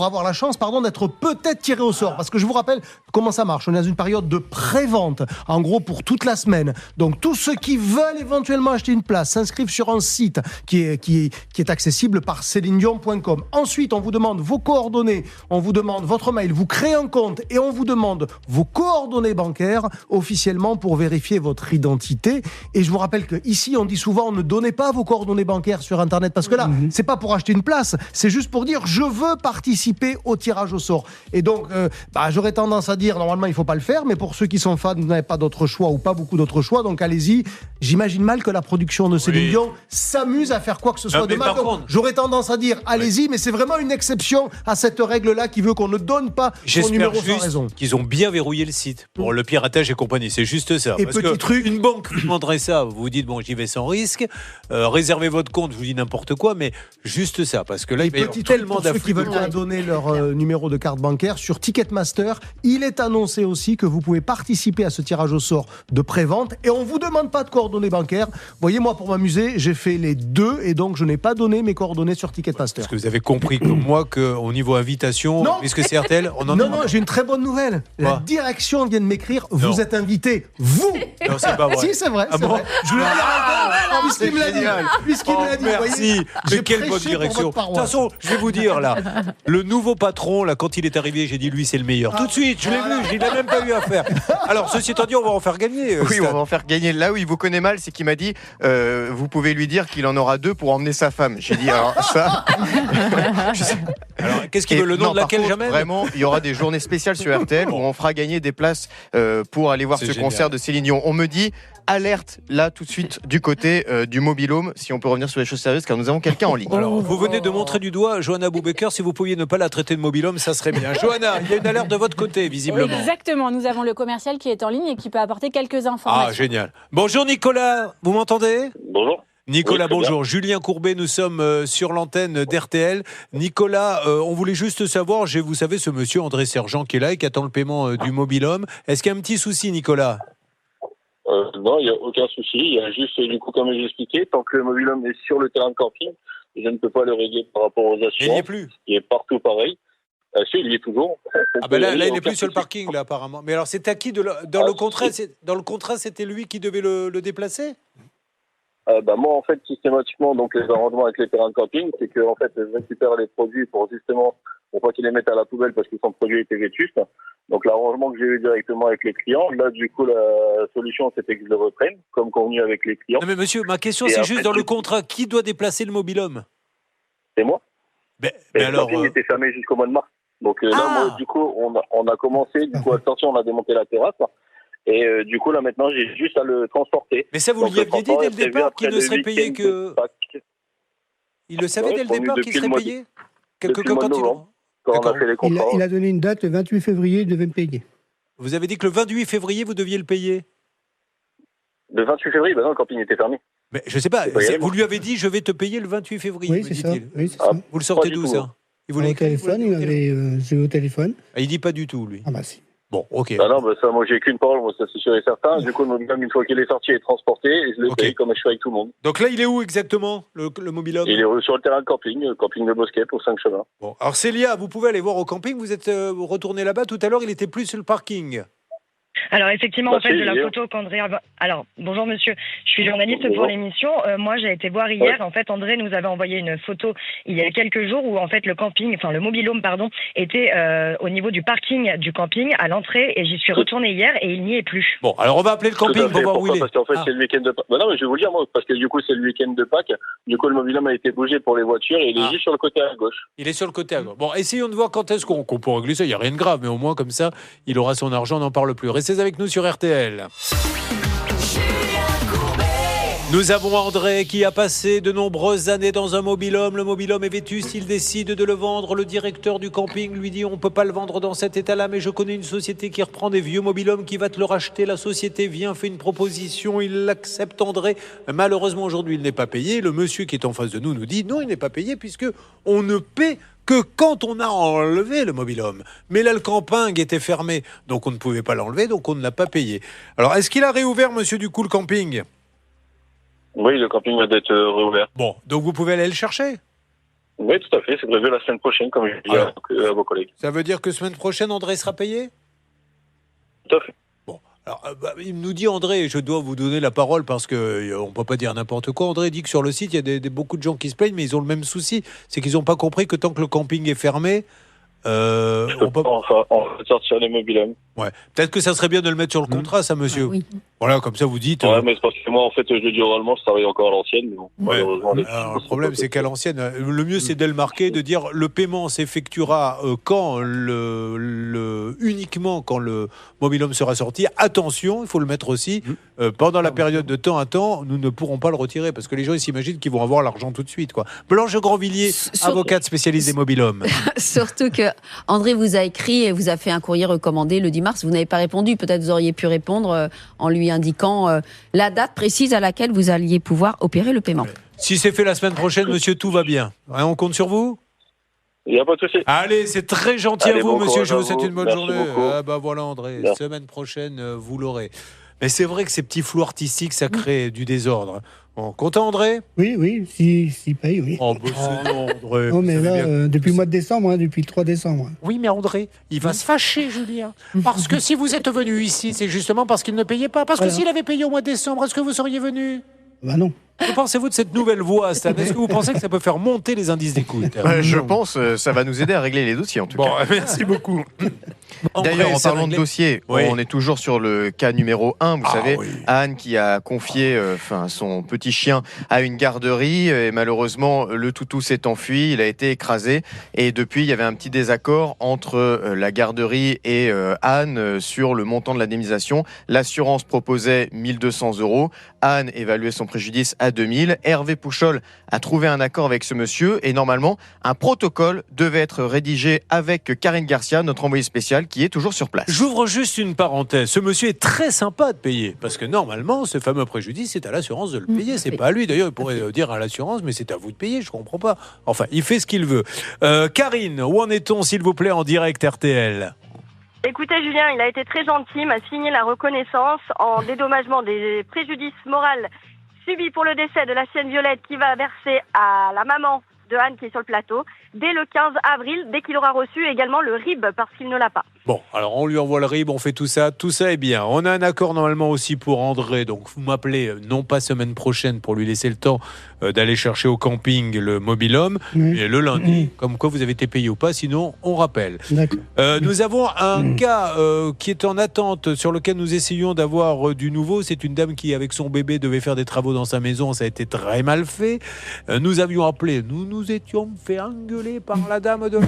avoir la chance d'être peut-être tiré au sort? Parce que je vous rappelle comment ça marche. On est dans une période de pré-vente, en gros pour toute la semaine. Donc tous ceux qui veulent éventuellement acheter une place s'inscrivent sur un site qui est accessible par celineDion.com. Ensuite, on vous demande vos coordonnées, on vous demande votre mail, vous créez un compte et on vous demande vos coordonnées bancaires officiellement pour vérifier votre identité. Et je vous rappelle qu'ici, on dit souvent, ne donnez pas vos coordonnées bancaires sur Internet parce que là, c'est pas pour acheter une place, c'est juste pour dire je veux participer au tirage au sort. Et donc, j'aurais tendance à dire, normalement, il ne faut pas le faire, mais pour ceux qui sont fans, vous n'avez pas d'autre choix ou pas beaucoup d'autres choix, donc allez-y. J'imagine mal que la production de Céline Dion s'amuse à faire quoi que ce soit de mal. J'aurais tendance à dire, allez-y, mais c'est vraiment une exception à cette règle-là qui veut qu'on ne donne pas son numéro sans raison. Qu'ils ont bien verrouillé le site pour le piratage et compagnie. C'est juste ça. Et parce petit truc, une banque vous demanderait ça, vous vous dites, bon, j'y vais sans risque, réservez votre compte, je vous dis n'importe quoi, mais juste ça, parce que là, il va y avoir tellement ceux qui veulent pas donner leur numéro de carte bancaire sur Ticketmaster, il est annoncé aussi que vous pouvez participer à ce tirage au sort de pré-vente et on vous demande pas de coordonnées bancaires. Voyez, moi, pour m'amuser, j'ai fait les deux et donc je n'ai pas donné mes coordonnées sur Ticketmaster. Est-ce que vous avez compris comme moi qu'au niveau invitation, puisque c'est RTL, on en Non, j'ai une très bonne nouvelle. La direction vient de m'écrire, vous êtes invité, vous. Non, c'est pas vrai. Si, c'est vrai. Je le dis puisqu'il me l'a dit. Puisqu'il me l'a dit. Merci. Mais quelle bonne direction. De toute façon, je vais vous dire là, le nouveau patron, là, quand il est arrivé, j'ai dit lui, c'est le meilleur. Tout de suite, je l'ai vu, il n'a même pas eu à faire. Alors, ceci étant dit, on va en faire gagner. Oui, on va en faire gagner. Là où il vous connaît mal, c'est qu'il m'a dit vous pouvez lui dire qu'il en aura 2 pour emmener sa femme. J'ai dit alors ça. Alors, qu'est-ce qu'il veut, le nom de laquelle j'amène? Vraiment, il y aura des journées spéciales sur RTL où on fera gagner des places pour aller voir ce concert de Céline Dion. On me dit alerte là tout de suite du côté du mobil-home, si on peut revenir sur les choses sérieuses, car nous avons quelqu'un en ligne. Alors, vous venez de montrer du doigt Johanna Boubaker, si vous pouviez ne pas la traiter de mobil-home, ça serait bien. Johanna, il y a une alerte de votre côté, visiblement. Exactement, nous avons le commercial qui est en ligne et qui peut apporter quelques informations. Ah, génial. Bonjour Nicolas, vous m'entendez? Bonjour. Nicolas, oui, bonjour. Bien. Julien Courbet, nous sommes sur l'antenne d'RTL. Nicolas, on voulait juste savoir, vous savez, ce monsieur André Sergent qui est là et qui attend le paiement du mobil-home. Est-ce qu'il y a un petit souci, Nicolas? Non, il n'y a aucun souci. Il y a juste, du coup, comme j'ai expliqué, tant que le mobil-home est sur le terrain de camping, je ne peux pas le régler par rapport aux assurances. Il n'y est plus. Il est partout pareil. Si, il y est toujours. Là, il n'est plus sur le parking, là, apparemment. Mais alors, c'est à qui dans le contrat, c'était lui qui devait le déplacer? Moi, en fait, systématiquement, donc les arrangements avec les terrains de camping, c'est que en fait, je récupère les produits pour pas qu'ils les mettent à la poubelle parce que son produit était vétuste. Donc l'arrangement que j'ai eu directement avec les clients, là, du coup, la solution, c'était que je le reprenne, comme convenu avec les clients. Non mais monsieur, ma question, c'est juste dans le contrat, qui doit déplacer le mobil-home? C'est moi. Mais alors, le camping était fermé jusqu'au mois de mars. Donc là, moi, du coup, on a commencé, du coup, attention, on a démonté la terrasse. Et du coup, là, maintenant, j'ai juste à le transporter. Mais ça, vous lui aviez dit dès le départ qu'il ne serait payé que... Il le savait dès le départ qu'il serait payé? Il a donné une date, le 28 février, il devait me payer. Vous avez dit que le 28 février, vous deviez le payer? Le 28 février, non, le camping était fermé. Mais je sais pas, vous lui avez dit, je vais te payer le 28 février, oui, c'est ça. Oui, c'est ça. Vous le sortez d'où, ça? J'ai eu au téléphone. Il dit pas du tout, lui. Ah bah si. Bon, ok. Ah non, ça, moi, j'ai qu'une parole, moi, ça, c'est sûr et certain. Du coup, le mobilhome, une fois qu'il est sorti, il est transporté, et je le paye comme je fais avec tout le monde. Donc là, il est où exactement, le mobilhome? Il est sur le terrain de camping, le camping de Bosquet, pour 5 chemins. Bon, alors Célia, vous pouvez aller voir au camping, vous êtes retourné là-bas, tout à l'heure, il était plus sur le parking. Alors effectivement, en fait, de la photo qu'André a... Alors, bonjour monsieur, je suis journaliste pour l'émission. Moi, j'ai été voir hier. En fait, André nous avait envoyé une photo il y a quelques jours où en fait le mobilhome, était au niveau du parking du camping à l'entrée et j'y suis retourné hier et il n'y est plus. Bon, alors on va appeler le camping pour voir où il est. Parce qu'en fait, c'est le week-end de Pâques. Non, mais je vais vous le dire, moi, parce que du coup, c'est le week-end de Pâques. Du coup, le mobilhome a été bougé pour les voitures et il est juste sur le côté à gauche. Il est sur le côté à gauche. Bon, essayons de voir quand est-ce qu'on peut régler ça. Il n'y a rien de grave, mais au moins comme ça, il aura son argent, on n'en parle plus. Restez avec nous sur RTL. Nous avons André qui a passé de nombreuses années dans un mobilhome. Le mobilhome est vétuste, il décide de le vendre. Le directeur du camping lui dit on ne peut pas le vendre dans cet état-là, mais je connais une société qui reprend des vieux mobilhomes qui va te le racheter. La société vient, fait une proposition, il l'accepte André. Malheureusement aujourd'hui il n'est pas payé. Le monsieur qui est en face de nous dit non, il n'est pas payé puisque on ne paie que quand on a enlevé le mobilhome. Mais là, le camping était fermé, donc on ne pouvait pas l'enlever, donc on ne l'a pas payé. Alors, est-ce qu'il a réouvert, monsieur Ducou, le camping ? Oui, le camping va être réouvert. Bon, donc vous pouvez aller le chercher ? Oui, tout à fait. C'est prévu la semaine prochaine, comme je l'ai dit à vos collègues. Ça veut dire que semaine prochaine, André sera payé ? Tout à fait. Alors, il nous dit, André, je dois vous donner la parole parce qu'on ne peut pas dire n'importe quoi. André dit que sur le site, il y a beaucoup de gens qui se plaignent, mais ils ont le même souci. C'est qu'ils n'ont pas compris que tant que le camping est fermé, on peut sortir les mobilhomes. Ouais. Peut-être que ça serait bien de le mettre sur le contrat, ça, monsieur. Oui. Voilà, comme ça, vous dites. Ouais, mais c'est parce que moi, en fait, je le dis oralement, je travaille encore à l'ancienne. Mais bon, malheureusement, alors, le problème, c'est qu'à l'ancienne, le mieux, c'est de le marquer, de dire le paiement s'effectuera quand uniquement quand le mobilhome sera sorti. Attention, il faut le mettre aussi. Pendant la période de temps à temps, nous ne pourrons pas le retirer parce que les gens ils s'imaginent qu'ils vont avoir l'argent tout de suite, quoi. Blanche Grandvilliers, avocate spécialiste des mobilhomes. Surtout que André vous a écrit et vous a fait un courrier recommandé le 10 mars. Vous n'avez pas répondu. Peut-être vous auriez pu répondre en lui indiquant la date précise à laquelle vous alliez pouvoir opérer le paiement. Si c'est fait la semaine prochaine, monsieur, tout va bien. Hein, on compte sur vous ? Il n'y a pas de souci. Allez, c'est très gentil à vous, monsieur. Je vous souhaite une bonne journée. Beaucoup. Ah bah voilà, André. Merci. Semaine prochaine, vous l'aurez. Mais c'est vrai que ces petits flous artistiques, ça crée du désordre. Bon, content, André ? Oui, s'il paye, oui. Oh, bah c'est non, André. Non, mais là, depuis le mois de décembre, depuis le 3 décembre. Oui, mais André, il va se fâcher, Julien. Parce que si vous êtes venu ici, c'est justement parce qu'il ne payait pas. Parce que s'il avait payé au mois de décembre, est-ce que vous seriez venu ? Bah non. Que pensez-vous de cette nouvelle voie, Stan ? Est-ce que vous pensez que ça peut faire monter les indices d'écoute ? Je pense ça va nous aider à régler les dossiers, en tout cas. Merci beaucoup. D'ailleurs, en parlant de dossier, oui. on est toujours sur le cas numéro 1. Vous savez, oui. Anne qui a confié son petit chien à une garderie. Et malheureusement, le toutou s'est enfui, il a été écrasé. Et depuis, il y avait un petit désaccord entre la garderie et Anne sur le montant de l'indemnisation. L'assurance proposait 1 200 €. Anne évaluait son préjudice à 2 000. Hervé Pouchol a trouvé un accord avec ce monsieur. Et normalement, un protocole devait être rédigé avec Karine Garcia, notre envoyée spéciale, qui est toujours sur place. J'ouvre juste une parenthèse. Ce monsieur est très sympa de payer. Parce que normalement, ce fameux préjudice, c'est à l'assurance de le payer. C'est pas à lui. D'ailleurs, il pourrait dire à l'assurance, mais c'est à vous de payer. Je comprends pas. Enfin, il fait ce qu'il veut. Karine, où en est-on, s'il vous plaît, en direct RTL ? Écoutez, Julien, il a été très gentil, m'a signé la reconnaissance en dédommagement des préjudices moraux subis pour le décès de la chienne Violette qui va verser à la maman de Anne qui est sur le plateau dès le 15 avril, dès qu'il aura reçu également le RIB parce qu'il ne l'a pas. Bon, alors on lui envoie le RIB, on fait tout ça est bien. On a un accord normalement aussi pour André, donc vous m'appelez non pas semaine prochaine pour lui laisser le temps d'aller chercher au camping le mobilhome, mais le lundi, comme quoi vous avez été payé ou pas, sinon on rappelle. Nous avons un cas qui est en attente, sur lequel nous essayons d'avoir du nouveau. C'est une dame qui, avec son bébé, devait faire des travaux dans sa maison, ça a été très mal fait. Nous avions appelé, nous étions fait engueuler par la dame de la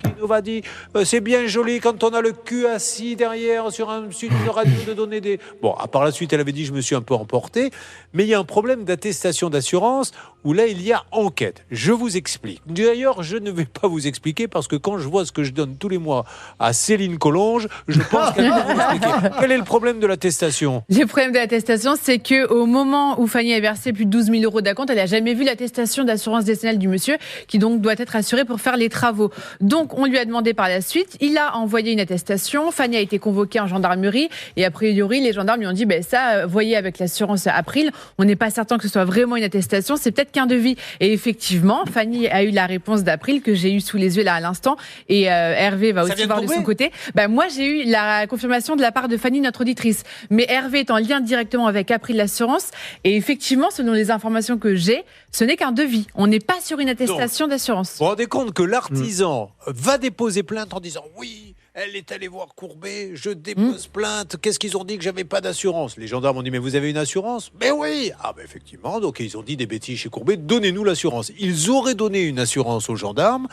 qui nous a dit c'est bien joli quand on a le cul assis derrière sur un site de radio de donner des... Bon, par la suite, elle avait dit je me suis un peu emporté, mais il y a un problème d'attestation d'assurance où là, il y a enquête. Je vous explique. D'ailleurs, je ne vais pas vous expliquer parce que quand je vois ce que je donne tous les mois à Céline Collonge, je pense qu'elle va vous expliquer. Quel est le problème de l'attestation ? Le problème de l'attestation, c'est qu'au moment où Fanny a versé plus de 12 000 € d'acompte, elle n'a jamais vu l'attestation d'assurance décennale du monsieur qui donc doit être assuré pour faire les travaux. Donc, on lui a demandé par la suite, il a envoyé une attestation. Fanny a été convoquée en gendarmerie et a priori, les gendarmes lui ont dit ça, voyez avec l'assurance April, on n'est pas certain que ce soit vraiment une attestation, c'est peut-être qu'un devis. Et effectivement, Fanny a eu la réponse d'April que j'ai eue sous les yeux là à l'instant et Hervé va aussi voir de son côté. Moi, j'ai eu la confirmation de la part de Fanny, notre auditrice. Mais Hervé est en lien directement avec April l'assurance et effectivement, selon les informations que j'ai, ce n'est qu'un devis. On n'est pas sur une attestation d'assurance. Vous vous rendez compte que l'artisan va déposer plainte en disant oui, elle est allée voir Courbet, je dépose plainte. Qu'est-ce qu'ils ont dit que j'avais pas d'assurance? Les gendarmes ont dit mais vous avez une assurance? Mais oui. Effectivement, donc ils ont dit des bêtises chez Courbet, donnez-nous l'assurance. Ils auraient donné une assurance aux gendarmes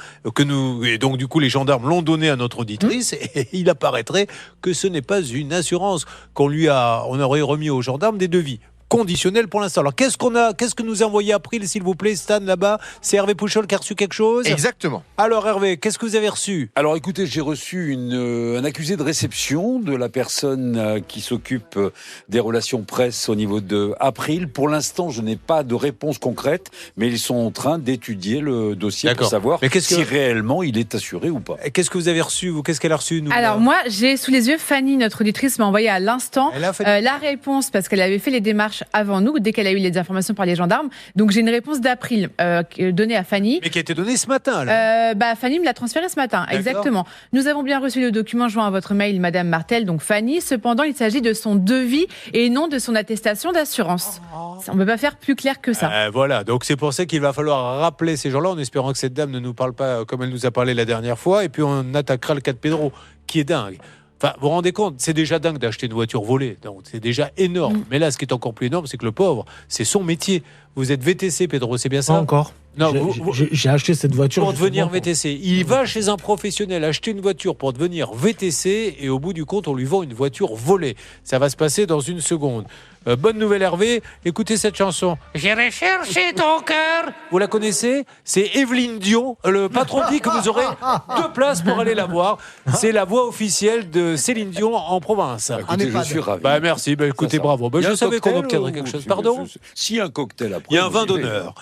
et donc du coup les gendarmes l'ont donnée à notre auditrice et il apparaîtrait que ce n'est pas une assurance on aurait remis aux gendarmes des devis. Conditionnel pour l'instant. Alors qu'est-ce que nous a envoyé April, s'il vous plaît, Stan, là-bas? C'est Hervé Pouchol qui a reçu quelque chose? Exactement. Alors Hervé, qu'est-ce que vous avez reçu? Alors écoutez, j'ai reçu un accusé de réception de la personne qui s'occupe des relations presse au niveau de April. Pour l'instant, je n'ai pas de réponse concrète, mais ils sont en train d'étudier le dossier pour savoir si réellement il est assuré ou pas. Et qu'est-ce que vous avez reçu, vous? Qu'est-ce qu'elle a reçu, nous? Alors moi, j'ai sous les yeux Fanny, notre auditrice, m'a envoyé à l'instant la réponse parce qu'elle avait fait les démarches avant nous, dès qu'elle a eu les informations par les gendarmes. Donc j'ai une réponse d'April donnée à Fanny. Mais qui a été donnée ce matin, alors. Fanny me l'a transférée ce matin, exactement. Nous avons bien reçu le document joint à votre mail, Madame Martel, donc Fanny. Cependant, il s'agit de son devis et non de son attestation d'assurance. On ne peut pas faire plus clair que ça. Voilà, donc c'est pour ça qu'il va falloir rappeler ces gens-là, en espérant que cette dame ne nous parle pas comme elle nous a parlé la dernière fois, et puis on attaquera le cas de Pedro, qui est dingue. Enfin, vous vous rendez compte, c'est déjà dingue d'acheter une voiture volée, donc c'est déjà énorme. Mais là, ce qui est encore plus énorme, c'est que le pauvre, c'est son métier. Vous êtes VTC, Pedro, c'est bien ça? Pas encore. Non, j'ai acheté cette voiture pour devenir VTC. Il va chez un professionnel acheter une voiture pour devenir VTC et au bout du compte, on lui vend une voiture volée. Ça va se passer dans une seconde. Bonne nouvelle, Hervé. Écoutez cette chanson. J'irai chercher ton cœur. Vous la connaissez? C'est Evelyne Dion. Le patron dit que vous aurez 2 places pour aller la voir. C'est la voix officielle de Céline Dion en province. Écoutez, je suis ravi. Merci. Écoutez, bravo. Je savais qu'on obtiendrait quelque chose. Pardon? Si un cocktail après. Il y a un vin d'honneur.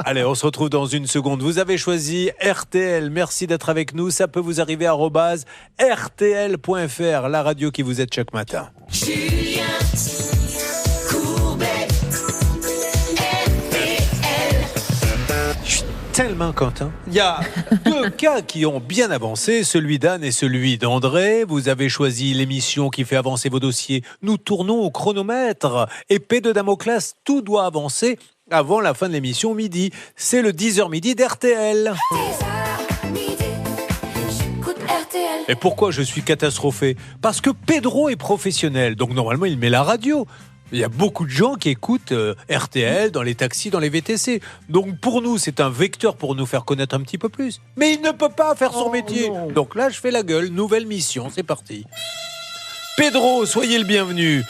Allez, on se retrouve dans une seconde. Vous avez choisi RTL. Merci d'être avec nous. Ça peut vous arriver @rtl.fr, la radio qui vous aide chaque matin. Julien Courbet, RTL. Je suis tellement content. Il y a 2 cas qui ont bien avancé, celui d'Anne et celui d'André. Vous avez choisi l'émission qui fait avancer vos dossiers. Nous tournons au chronomètre. Épée de Damoclès, tout doit avancer avant la fin de l'émission midi. C'est le 10h midi d'RTL. Et pourquoi je suis catastrophé? Parce que Pedro est professionnel, donc normalement il met la radio. Il y a beaucoup de gens qui écoutent RTL dans les taxis, dans les VTC. Donc pour nous, c'est un vecteur pour nous faire connaître un petit peu plus. Mais il ne peut pas faire son métier. Non. Donc là, je fais la gueule. Nouvelle mission, c'est parti. Pedro, soyez le bienvenu.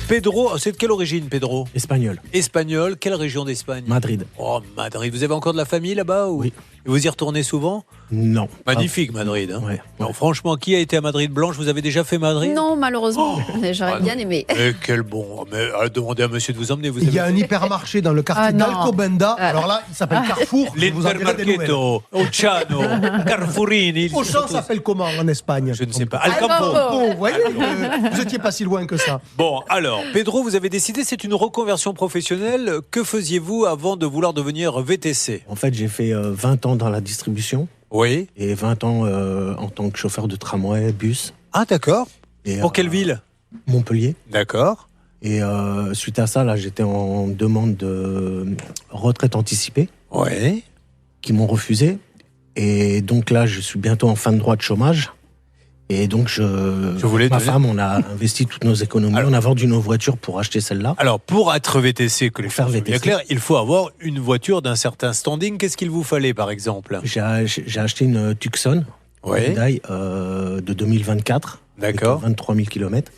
Pedro, c'est de quelle origine, Pedro? Espagnol. Espagnol, quelle région d'Espagne? Madrid. Oh, Madrid. Vous avez encore de la famille là-bas ou... Oui. Et vous y retournez souvent? Non. Magnifique, Madrid. Hein. Ouais. Non, franchement, qui a été à Madrid? Blanche, vous avez déjà fait Madrid? Non, malheureusement. J'aurais bien aimé. Mais quel bon. Mais demandez à monsieur de vous emmener. Il y a un hypermarché dans le quartier d'Alcobenda. Alors là, il s'appelle Carrefour. L'intermarchetto, Occiano, Carrefourini. Auchan s'appelle comment en Espagne? Je ne sais pas. Alcampo. Vous voyez, vous n'étiez pas si loin que ça. Bon, alors, Pedro, vous avez décidé, c'est une reconversion professionnelle. Que faisiez-vous avant de vouloir devenir VTC? En fait, j'ai fait 20 ans dans la distribution. Oui. Et 20 ans en tant que chauffeur de tramway, bus. Ah, d'accord. Pour quelle ville? Montpellier. D'accord. Et suite à ça, là, j'étais en demande de retraite anticipée. Oui. Qui m'ont refusé. Et donc là, je suis bientôt en fin de droit de chômage. Et donc, ma femme, on a investi toutes nos économies. Alors, on a vendu nos voitures pour acheter celle-là. Alors, pour être VTC, que les choses soient bien claires, il faut avoir une voiture d'un certain standing. Qu'est-ce qu'il vous fallait, par exemple? J'ai acheté une Tucson, Hyundai, de 2024. D'accord. 23 000 km.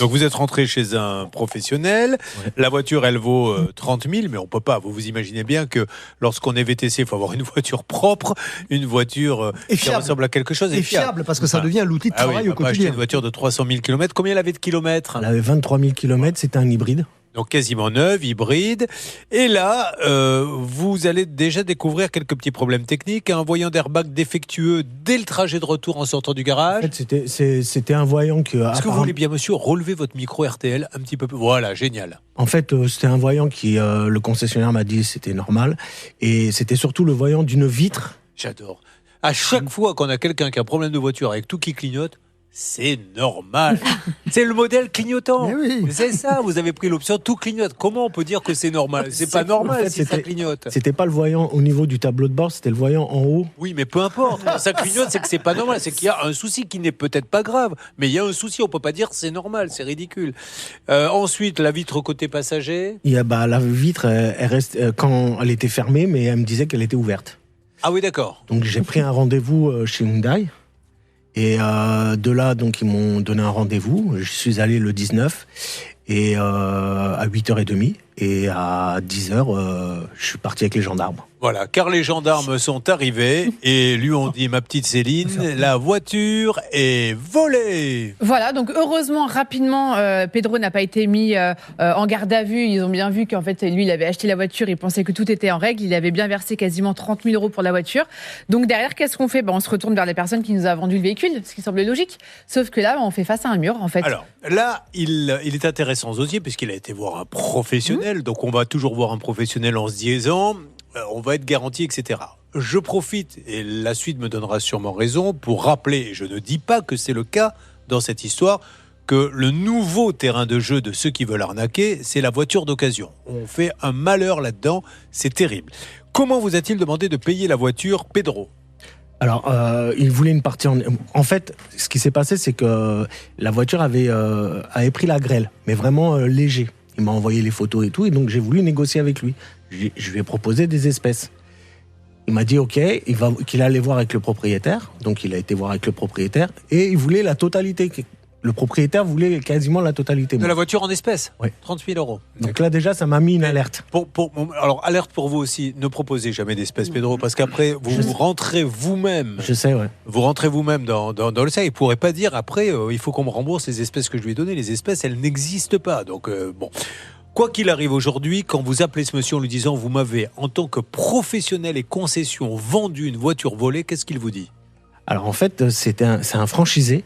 Donc vous êtes rentré chez un professionnel, la voiture elle vaut 30 000, mais on peut pas, vous imaginez bien que lorsqu'on est VTC, il faut avoir une voiture propre, une voiture qui ressemble à quelque chose. Et fiable, parce que ça devient l'outil de travail au quotidien. Acheter une voiture de 300 000 km, combien elle avait de kilomètres? Elle avait 23 000 km, c'était un hybride. Donc quasiment neuve, hybride. Et là, vous allez déjà découvrir quelques petits problèmes techniques. Un voyant d'airbag défectueux dès le trajet de retour en sortant du garage. En fait, c'était un voyant que... Est-ce que vous voulez bien, monsieur, relever votre micro RTL un petit peu plus? Voilà, génial. En fait, c'était un voyant qui, le concessionnaire m'a dit c'était normal. Et c'était surtout le voyant d'une vitre. J'adore. À chaque fois qu'on a quelqu'un qui a un problème de voiture avec tout qui clignote, c'est normal. C'est le modèle clignotant. Oui. C'est ça, vous avez pris l'option tout clignote. Comment on peut dire que c'est normal? C'est pas normal en fait, si ça clignote. C'était pas le voyant au niveau du tableau de bord, c'était le voyant en haut. Oui, mais peu importe. Quand ça clignote, c'est que c'est pas normal. C'est qu'il y a un souci qui n'est peut-être pas grave, mais il y a un souci. On peut pas dire c'est normal, c'est ridicule. Ensuite, la vitre côté passager. Il y a, la vitre, elle reste, quand elle était fermée, mais elle me disait qu'elle était ouverte. Ah oui, d'accord. Donc j'ai pris un rendez-vous chez Hyundai. Et de là, donc, ils m'ont donné un rendez-vous. Je suis allé le 19 et à 8h30. Et à 10h, je suis parti avec les gendarmes. Voilà, car les gendarmes sont arrivés et lui ont dit, ma petite Céline, la voiture est volée. Voilà, donc heureusement, rapidement, Pedro n'a pas été mis en garde à vue. Ils ont bien vu qu'en fait, lui, il avait acheté la voiture, il pensait que tout était en règle. Il avait bien versé quasiment 30 000 € pour la voiture. Donc derrière, qu'est-ce qu'on fait? On se retourne vers les personnes qui nous ont vendu le véhicule, ce qui semblait logique. Sauf que là, on fait face à un mur, en fait. Alors, là, il est intéressant, Zosier, puisqu'il a été voir un professionnel. Donc on va toujours voir un professionnel en se disant, on va être garanti, etc. Je profite, et la suite me donnera sûrement raison, pour rappeler, et je ne dis pas que c'est le cas dans cette histoire, que le nouveau terrain de jeu de ceux qui veulent arnaquer, c'est la voiture d'occasion. On fait un malheur là-dedans, c'est terrible. Comment vous a-t-il demandé de payer la voiture, Pedro ? Alors, il voulait une partie en fait, ce qui s'est passé, c'est que la voiture avait pris la grêle, mais vraiment léger. Il m'a envoyé les photos et tout, et donc j'ai voulu négocier avec lui. Je lui ai proposé des espèces. Il m'a dit OK, qu'il allait voir avec le propriétaire. Donc il a été voir avec le propriétaire, et il voulait la totalité. Le propriétaire voulait quasiment la totalité. De la voiture en espèces ? Oui. 30 000 €. Donc là, déjà, ça m'a mis une alerte. Alors, alerte pour vous aussi, ne proposez jamais d'espèces, Pedro, parce qu'après, vous rentrez vous-même. Je sais, ouais. Vous rentrez vous-même dans le ça. Il ne pourrait pas dire, après, il faut qu'on me rembourse les espèces que je lui ai données. Les espèces, elles n'existent pas. Donc, bon. Quoi qu'il arrive aujourd'hui, quand vous appelez ce monsieur en lui disant, vous m'avez, en tant que professionnel et concession, vendu une voiture volée, qu'est-ce qu'il vous dit ? Alors, en fait, c'est un franchisé.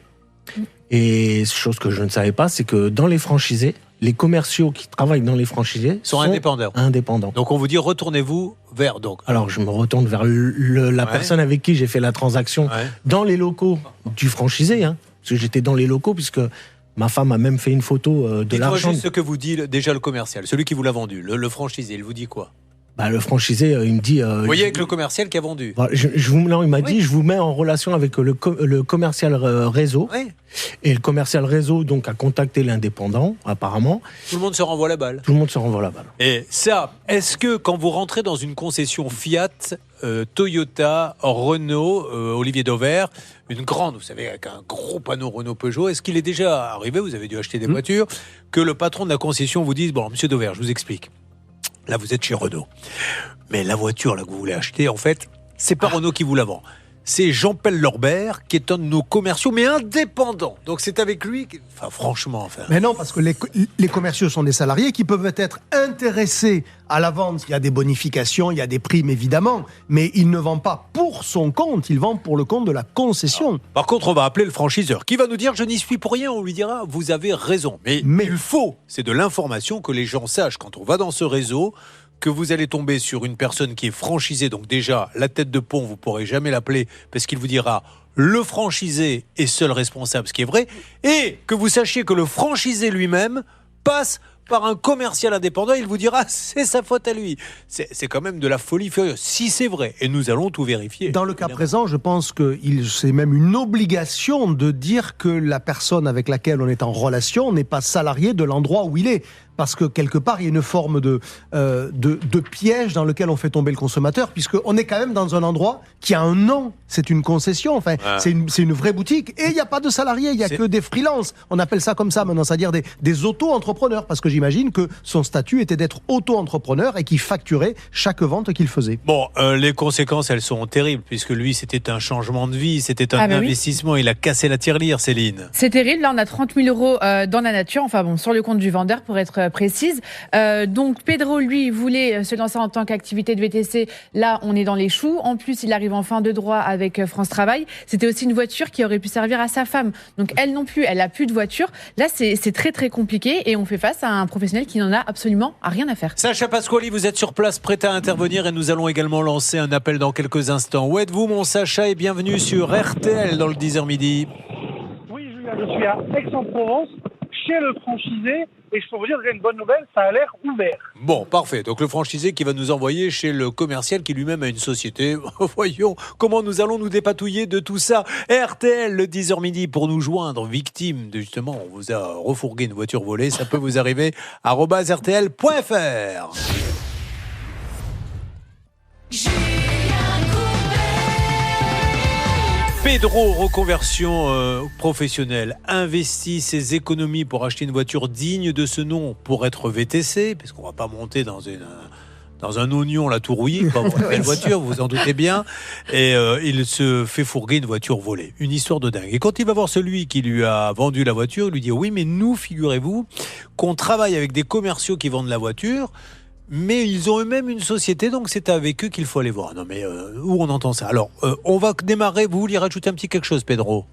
Et chose que je ne savais pas, c'est que dans les franchisés, les commerciaux qui travaillent dans les franchisés sont indépendants. Donc on vous dit retournez-vous vers donc. Alors je me retourne vers la personne avec qui j'ai fait la transaction dans les locaux du franchisé, parce que j'étais dans les locaux puisque ma femme a même fait une photo de l'argent. Dites-moi juste ce que vous dit déjà le commercial, celui qui vous l'a vendu, le franchisé, il vous dit quoi ? Le franchisé, il me dit... vous voyez avec le commercial qui a vendu. Il m'a dit, je vous mets en relation avec le commercial réseau. Oui. Et le commercial réseau donc a contacté l'indépendant, apparemment. Tout le monde se renvoie la balle. Et ça, est-ce que quand vous rentrez dans une concession Fiat, Toyota, Renault, Olivier Dauvert, une grande, vous savez, avec un gros panneau Renault Peugeot, est-ce qu'il est déjà arrivé, vous avez dû acheter des voitures, que le patron de la concession vous dise, bon, monsieur Dauvert, je vous explique. Là, vous êtes chez Renault. Mais la voiture là, que vous voulez acheter, en fait, c'est pas Renault qui vous la vend. C'est Jean-Paul Lorbert, qui est un de nos commerciaux, mais indépendant. Donc c'est avec lui... franchement... Mais non, parce que les commerciaux sont des salariés qui peuvent être intéressés à la vente. Il y a des bonifications, il y a des primes, évidemment. Mais il ne vend pas pour son compte, il vend pour le compte de la concession. Alors, par contre, on va appeler le franchiseur, qui va nous dire « Je n'y suis pour rien ». On lui dira « Vous avez raison ». Mais il faut, c'est de l'information que les gens sachent quand on va dans ce réseau, que vous allez tomber sur une personne qui est franchisée, donc déjà, la tête de pont, vous ne pourrez jamais l'appeler, parce qu'il vous dira le franchisé est seul responsable, ce qui est vrai, et que vous sachiez que le franchisé lui-même passe par un commercial indépendant, il vous dira c'est sa faute à lui. C'est quand même de la folie furieuse, si c'est vrai, et nous allons tout vérifier. Dans le cas présent, je pense que c'est même une obligation de dire que la personne avec laquelle on est en relation n'est pas salariée de l'endroit où il est. Parce que quelque part, il y a une forme de piège dans lequel on fait tomber le consommateur, puisqu'on est quand même dans un endroit qui a un nom. C'est une concession, enfin, c'est une vraie boutique. Et il n'y a pas de salariés, il n'y a que des freelances. On appelle ça comme ça maintenant, c'est-à-dire des auto-entrepreneurs. Parce que j'imagine que son statut était d'être auto-entrepreneur et qu'il facturait chaque vente qu'il faisait. Bon, les conséquences, elles sont terribles, puisque lui, c'était un changement de vie, c'était un investissement. Oui. Il a cassé la tirelire, Céline. C'est terrible. Là, on a 30 000 € dans la nature, enfin bon, sur le compte du vendeur pour être précise. Donc Pedro, lui, voulait se lancer en tant qu'activité de VTC. Là, on est dans les choux. En plus, il arrive en fin de droit avec France Travail. C'était aussi une voiture qui aurait pu servir à sa femme. Donc elle non plus, elle a plus de voiture. Là, c'est très très compliqué et on fait face à un professionnel qui n'en a absolument rien à faire. Sacha Pasquali, vous êtes sur place, prêt à intervenir et nous allons également lancer un appel dans quelques instants. Où êtes-vous, mon Sacha, et bienvenue sur RTL dans le 10h midi. Oui, Julien, je suis à Aix-en-Provence, chez le franchisé, et je peux vous dire que j'ai une bonne nouvelle, ça a l'air ouvert. Bon, parfait. Donc le franchisé qui va nous envoyer chez le commercial qui lui-même a une société. Voyons comment nous allons nous dépatouiller de tout ça. RTL, le 10h midi, pour nous joindre, victime de justement, on vous a refourgué une voiture volée, ça peut vous arriver, @rtl.fr. Pedro, reconversion professionnelle, investit ses économies pour acheter une voiture digne de ce nom pour être VTC, parce qu'on ne va pas monter dans un oignon la tout rouillé, pas une belle voiture, vous vous en doutez bien, et il se fait fourguer une voiture volée. Une histoire de dingue. Et quand il va voir celui qui lui a vendu la voiture, il lui dit « Oui, mais nous, figurez-vous, qu'on travaille avec des commerciaux qui vendent la voiture, mais ils ont eux-mêmes une société, donc c'est avec eux qu'il faut aller voir. » Non mais où on entend ça? Alors, on va démarrer. Vous vouliez rajouter un petit quelque chose, Pedro?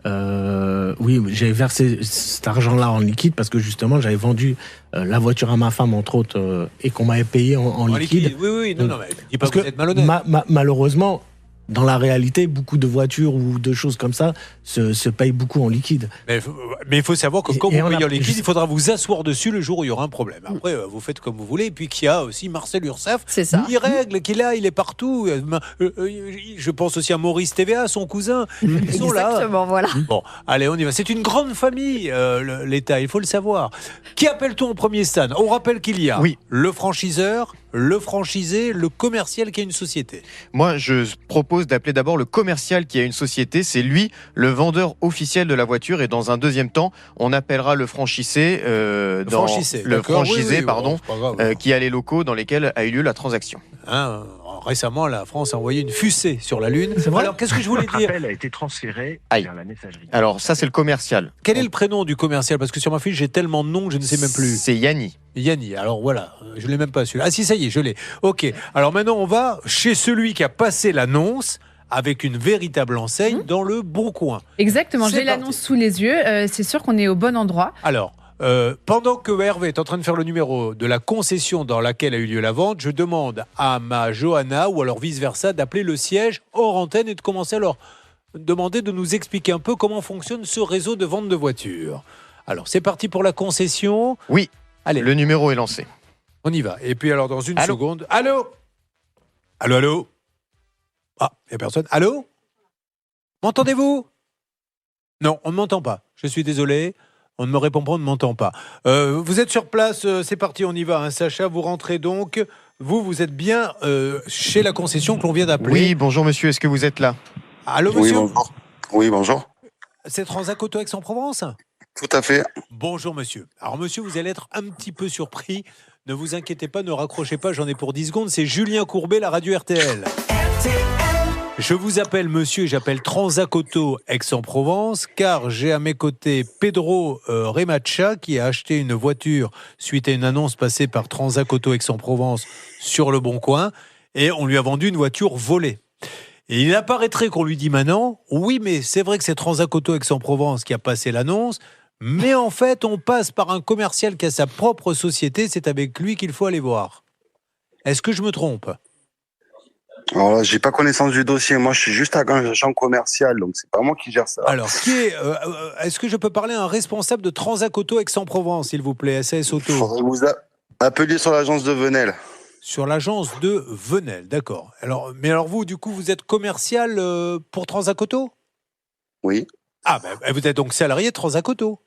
Oui, j'ai versé cet argent-là en liquide parce que justement, j'avais vendu la voiture à ma femme, entre autres, et qu'on m'avait payé en liquide. Oui, non, mais dis pas que vous êtes malhonnête. Malheureusement, dans la réalité, beaucoup de voitures ou de choses comme ça se payent beaucoup en liquide. Mais il faut savoir que quand vous payez en liquide, il faudra vous asseoir dessus le jour où il y aura un problème. Après, vous faites comme vous voulez. Et puis qu'il y a aussi Marcel Ursaf, il règle, qu'il est partout. Je pense aussi à Maurice TVA, son cousin. Ils sont là. Exactement, voilà. Bon, allez, on y va. C'est une grande famille, l'État, il faut le savoir. Qui appelle-t-on au premier stade? On rappelle qu'il y a le franchiseur, le franchisé, le commercial qui a une société. Moi, je propose d'appeler d'abord le commercial qui a une société. C'est lui, le vendeur officiel de la voiture. Et dans un deuxième temps, on appellera le franchisé, qui a les locaux dans lesquels a eu lieu la transaction. Récemment, la France a envoyé une fusée sur la Lune. Alors, qu'est-ce que je voulais dire? L'appel a été transféré vers la messagerie. Alors, ça, c'est le commercial. Quel est le prénom du commercial? Parce que sur ma fiche, j'ai tellement de noms que je ne sais même plus. C'est Yanni. Yanni, alors voilà, je ne l'ai même pas su. Ah si, ça y est, je l'ai. Ok, alors maintenant, on va chez celui qui a passé l'annonce avec une véritable enseigne dans le Bon Coin. Exactement, j'ai l'annonce sous les yeux. C'est sûr qu'on est au bon endroit. Alors, pendant que Hervé est en train de faire le numéro de la concession dans laquelle a eu lieu la vente, je demande à ma Johanna, ou alors vice-versa, d'appeler le siège hors antenne et de commencer à leur demander de nous expliquer un peu comment fonctionne ce réseau de vente de voitures. Alors, c'est parti pour la concession. Oui, allez. Le numéro est lancé. On y va. Et puis alors, dans une seconde... Allô? Allô? Ah, il n'y a personne. Allô? M'entendez-vous? Non, on ne m'entend pas. Je suis désolé. On ne me répond pas, on ne m'entend pas. Vous êtes sur place, c'est parti, on y va. Sacha, vous rentrez donc. Vous êtes bien chez la concession que l'on vient d'appeler. Oui, bonjour monsieur, est-ce que vous êtes là? Allô monsieur? Oui, bonjour. Oui, bonjour. C'est Transac Auto Aix-en-Provence? Tout à fait. Bonjour monsieur. Alors monsieur, vous allez être un petit peu surpris. Ne vous inquiétez pas, ne raccrochez pas, j'en ai pour 10 secondes. C'est Julien Courbet, la radio RTL. Je vous appelle monsieur et j'appelle Transac Auto Aix-en-Provence car j'ai à mes côtés Pedro Remacha qui a acheté une voiture suite à une annonce passée par Transac Auto Aix-en-Provence sur le Bon Coin et on lui a vendu une voiture volée. Et il apparaîtrait qu'on lui dit maintenant, oui mais c'est vrai que c'est Transac Auto Aix-en-Provence qui a passé l'annonce, mais en fait on passe par un commercial qui a sa propre société, c'est avec lui qu'il faut aller voir. Est-ce que je me trompe ? Alors là, j'ai pas connaissance du dossier. Moi, je suis juste agent commercial, donc c'est pas moi qui gère ça. Alors, est-ce que je peux parler à un responsable de Transac Auto Aix-en-Provence, s'il vous plaît, SAS Auto? Il faudrait vous appeler sur l'agence de Venelle. Sur l'agence de Venelle, d'accord. Mais alors vous, du coup, vous êtes commercial pour Transac Auto? Oui. Ah, ben vous êtes donc salarié de Transac Auto?